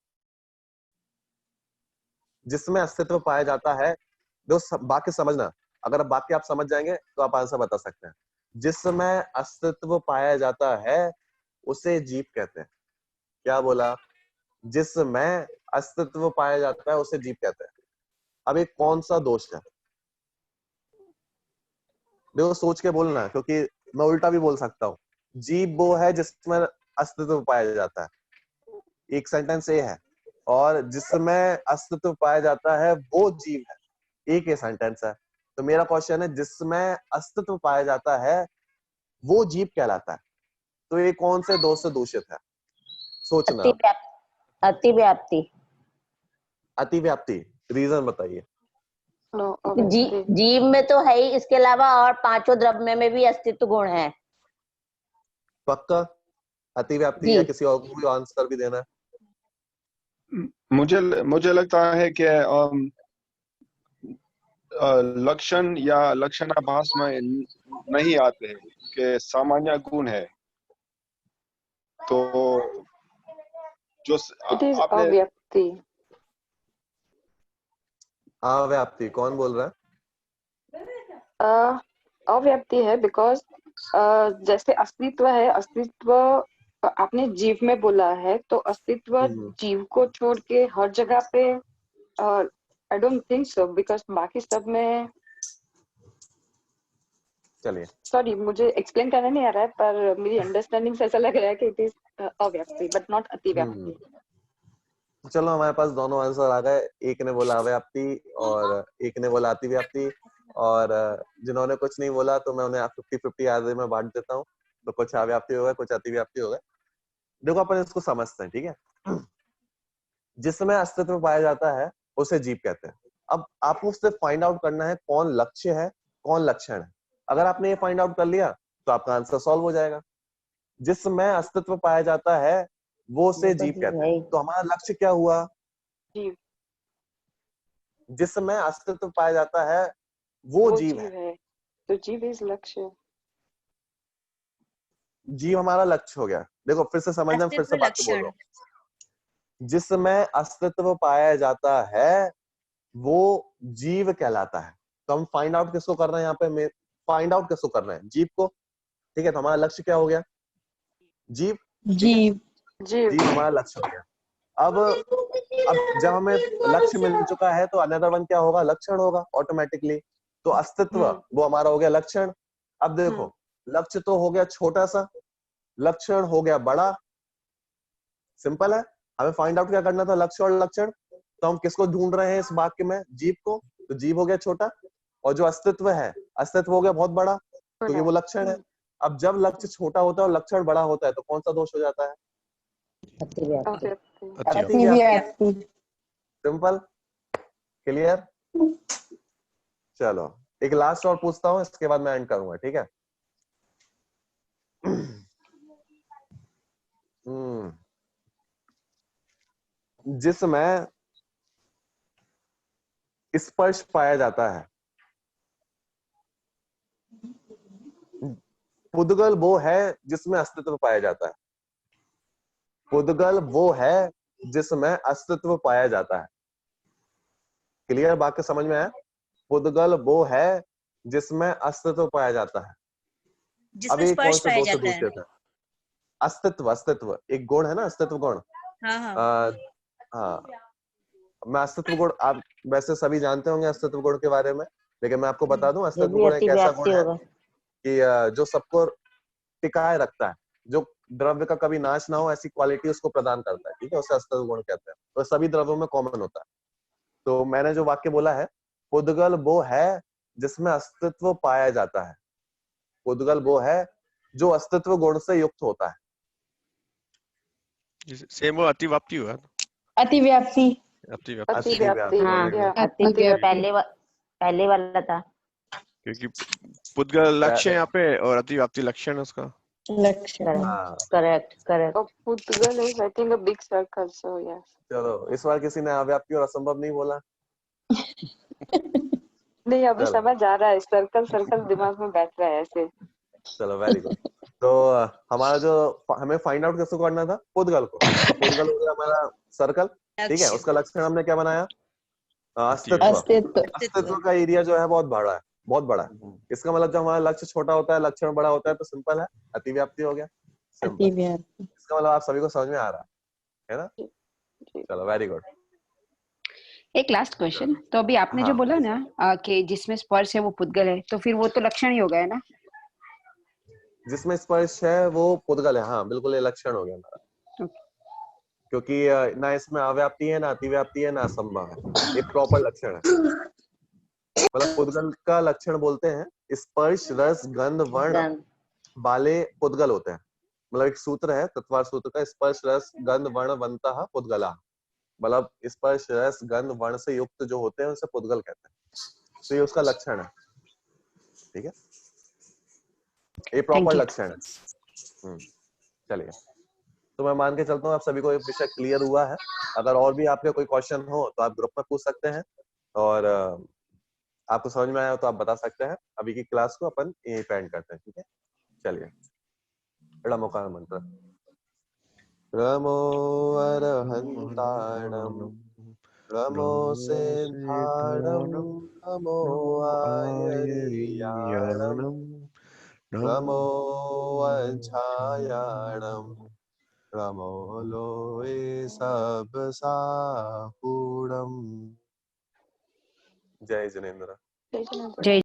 जिसमें अस्तित्व पाया जाता है। जो वाक्य समझना, अगर वाक्य आप समझ जाएंगे तो आप आंसर बता सकते हैं। जिसमें अस्तित्व पाया जाता है उसे जीव कहते हैं। क्या बोला? जिसमें अस्तित्व पाया जाता है उसे जीव कहते हैं। अब एक कौन सा दोष है? देखो सोच के बोलना है, क्योंकि मैं उल्टा भी बोल सकता हूँ। जीव वो है जिसमें अस्तित्व पाया जाता है, एक सेंटेंस ये है, और जिसमें अस्तित्व पाया जाता है वो जीव है, एक ही सेंटेंस है। तो मेरा क्वेश्चन है, जिसमें अस्तित्व पाया जाता है वो जीव कहलाता है। तो ये कौन से दोष से दूषित है? सोचना। अतिव्याप्ति। अतिव्याप्ति, रीजन बताइए। जीव में तो है ही, इसके अलावा और पांचों द्रव्य में भी अस्तित्व गुण है। पक्का? अतिव्याप्ति, या किसी और को कोई आंसर भी देना है? मुझे लगता है कि लक्षण या लक्षणाभास में नहीं आते हैं, कि सामान्य गुण है। तो जो अव्याप्ति। अव्याप्ति कौन बोल रहा है? अव्याप्ति है, बिकॉज जैसे अस्तित्व है, अस्तित्व आपने जीव में बोला है, तो अस्तित्व जीव को छोड़ के हर जगह पे I don't think so, because बाकी सब में, चलिए सॉरी मुझे एक्सप्लेन करना नहीं आ रहा है, पर मेरी अंडरस्टैंडिंग से ऐसा लग रहा है कि इट इज अव्याप्ति बट नॉट अतिव्याप्ति। चलो, हमारे पास दोनों आंसर आ गए। एक ने बोला अव्याप्ति और एक ने बोला अतिव्याप्ति, और जिन्होंने कुछ नहीं बोला तो मैं उन्हें 50-50 आधे में बांट देता हूँ। तो कुछ अव्याप्ति होगा, कुछ अतिव्याप्ति होगा। देखो अपन इसको समझते हैं, ठीक है। जिसमें अस्तित्व पाया जाता है उसे जीव कहते हैं। अब आपको उससे फाइंड आउट करना है कौन लक्ष्य है, कौन लक्षण है। अगर आपने ये फाइंड आउट कर लिया तो आपका आंसर सॉल्व हो जाएगा। जिसमें अस्तित्व पाया जाता है वो से जीव कहते हैं। तो हमारा लक्ष्य क्या हुआ? जीव। जिसमें अस्तित्व पाया जाता है वो जीव है। तो जीव इज लक्ष्य। जीव हमारा लक्ष्य हो गया। देखो फिर से समझना, फिर से बात बोल रहा हूं। जिसमें अस्तित्व पाया जाता है वो जीव कहलाता है। तो हम फाइंड आउट किसको कर रहे हैं यहाँ पे? फाइंड आउट किसको कर रहे हैं? जीव को। ठीक है, तो हमारा लक्ष्य क्या हो गया? जीव। जीव हमारा लक्ष्य हो गया। अब जब हमें लक्ष्य मिल चुका है तो अनदर वन क्या होगा? लक्षण होगा ऑटोमेटिकली। तो अस्तित्व वो हमारा हो गया लक्षण। अब देखो लक्ष्य तो हो गया छोटा सा, लक्षण हो गया बड़ा। सिंपल है, हमें फाइंड आउट क्या करना था, लक्ष्य और लक्षण। तो हम किसको ढूंढ रहे हैं इस वाक्य में, जीव को। तो जीव हो गया छोटा और जो अस्तित्व है, अस्तित्व हो गया बहुत बड़ा क्योंकि वो लक्षण है। अब जब लक्ष्य छोटा होता है और लक्षण बड़ा होता है तो कौन सा दोष हो जाता है, अतिव्याप्ति। Simple, clear. चलो एक लास्ट और पूछता हूं, इसके बाद मैं एंड करूंगा, ठीक है। जिसमें स्पर्श पाया जाता है, पुद्गल वो है जिसमें अस्तित्व पाया जाता है। पुद्गल वो है जिसमें अस्तित्व पाया जाता है। क्लियर, बात समझ में आया। पुद्गल वो है जिसमें अस्तित्व पाया जाता है। जिसमें अभी कौन स्पर्श से पाया दोष से जाता है। पूछते थे, अस्तित्व, अस्तित्व एक गुण है ना, अस्तित्व गुण। हाँ हाँ हाँ, मैं अस्तित्व गुण, आप वैसे सभी जानते होंगे अस्तित्व गुण के बारे में, लेकिन मैं आपको बता दूं ये अस्तित्व भी गुण एक ऐसा अतिव्याप्ति गुण है होगा। कि जो सबको टिकाए रखता है, जो द्रव्य का कभी नाश ना हो ऐसी क्वालिटी उसको प्रदान करता है, ठीक है, उसे अस्तित्व गुण कहते हैं। तो सभी द्रव्यों में कॉमन होता है। तो मैंने जो वाक्य बोला है, पुद्गल वो है जिसमें अस्तित्व पाया जाता है। पुद्गल वो है जो अस्तित्व गुण से युक्त होता है। सेम वो अतिव्याप्ति हुआ। अतिव्याप्ति। अतिव्याप्ति अतिव्याप्ति, हाँ, yeah, अति पहले वाला था। क्योंकि पुद्गल लक्ष्य है यहाँ पे और अतिव्याप्ति लक्षण है उसका। लक्षण। हाँ, correct correct. Oh, Putugal is, I think, a big circle, so yes. चलो इस बार किसी ने अव्याप्ति और असंभव नहीं बोला। नहीं, अभी चलो समझ आ रहा है, सर्कल सर्कल दिमाग में बैठ रहा है ऐसे। चलो वेरी गुड। तो हमारा जो हमें फाइंड आउट किसको करना था, पुद्गल को। तो पुद्गल हो गया हमारा सर्कल, ठीक है। उसका लक्षण हमने क्या बनाया, अस्तित्व। अस्तित्व। अस्तित्व का एरिया जो है बहुत बड़ा है, बहुत बड़ा है। इसका मतलब जब हमारा लक्ष्य छोटा होता है लक्षण बड़ा होता है तो सिंपल है, अतिव्याप्ति हो गया। सिंपल, अतिव्याप्ति। इसका मतलब आप सभी को समझ में आ रहा है ना। चलो वेरी गुड। एक लास्ट क्वेश्चन, तो अभी आपने जो हाँ। बोला ना कि जिसमें स्पर्श है वो पुद्गल है, तो फिर वो तो लक्षण ही हो गया है ना। जिसमें स्पर्श है वो पुद्गल है, हाँ बिल्कुल, ये लक्षण हो गया हमारा। क्योंकि ना इसमें अव्याप्ति है, ना अतिव्याप्ति है, ना असंभव है, एक प्रॉपर लक्षण है। मतलब पुद्गल का लक्षण बोलते हैं स्पर्श रस गंध वर्ण वाले पुद्गल होते हैं। मतलब एक सूत्र है तत्वार सूत्र का, स्पर्श रस गंध वर्ण वंतः पुद्गला। मतलब स्पर्श रस गंध वर्ण से युक्त जो होते हैं उसे पुद्गल कहते हैं। तो ये उसका लक्षण है, ठीक है, ये प्रॉपर लक्षण है। चलिए, तो मैं मान के चलता हूँ आप सभी को ये विषय क्लियर हुआ है। अगर और भी आपके कोई क्वेश्चन हो तो आप ग्रुप में पूछ सकते हैं, और आपको समझ में आया हो तो आप बता सकते हैं। अभी की क्लास को अपन यहीं पे एंड करते हैं, ठीक है। चलिए, नमोकार मंत्र। नमो अरहंताणं नमो सेन्धाणं नमो आयर्याणं नमो वज्झायाणं नमो लोये सब साहूणम्। जय जिनेन्द्र। जय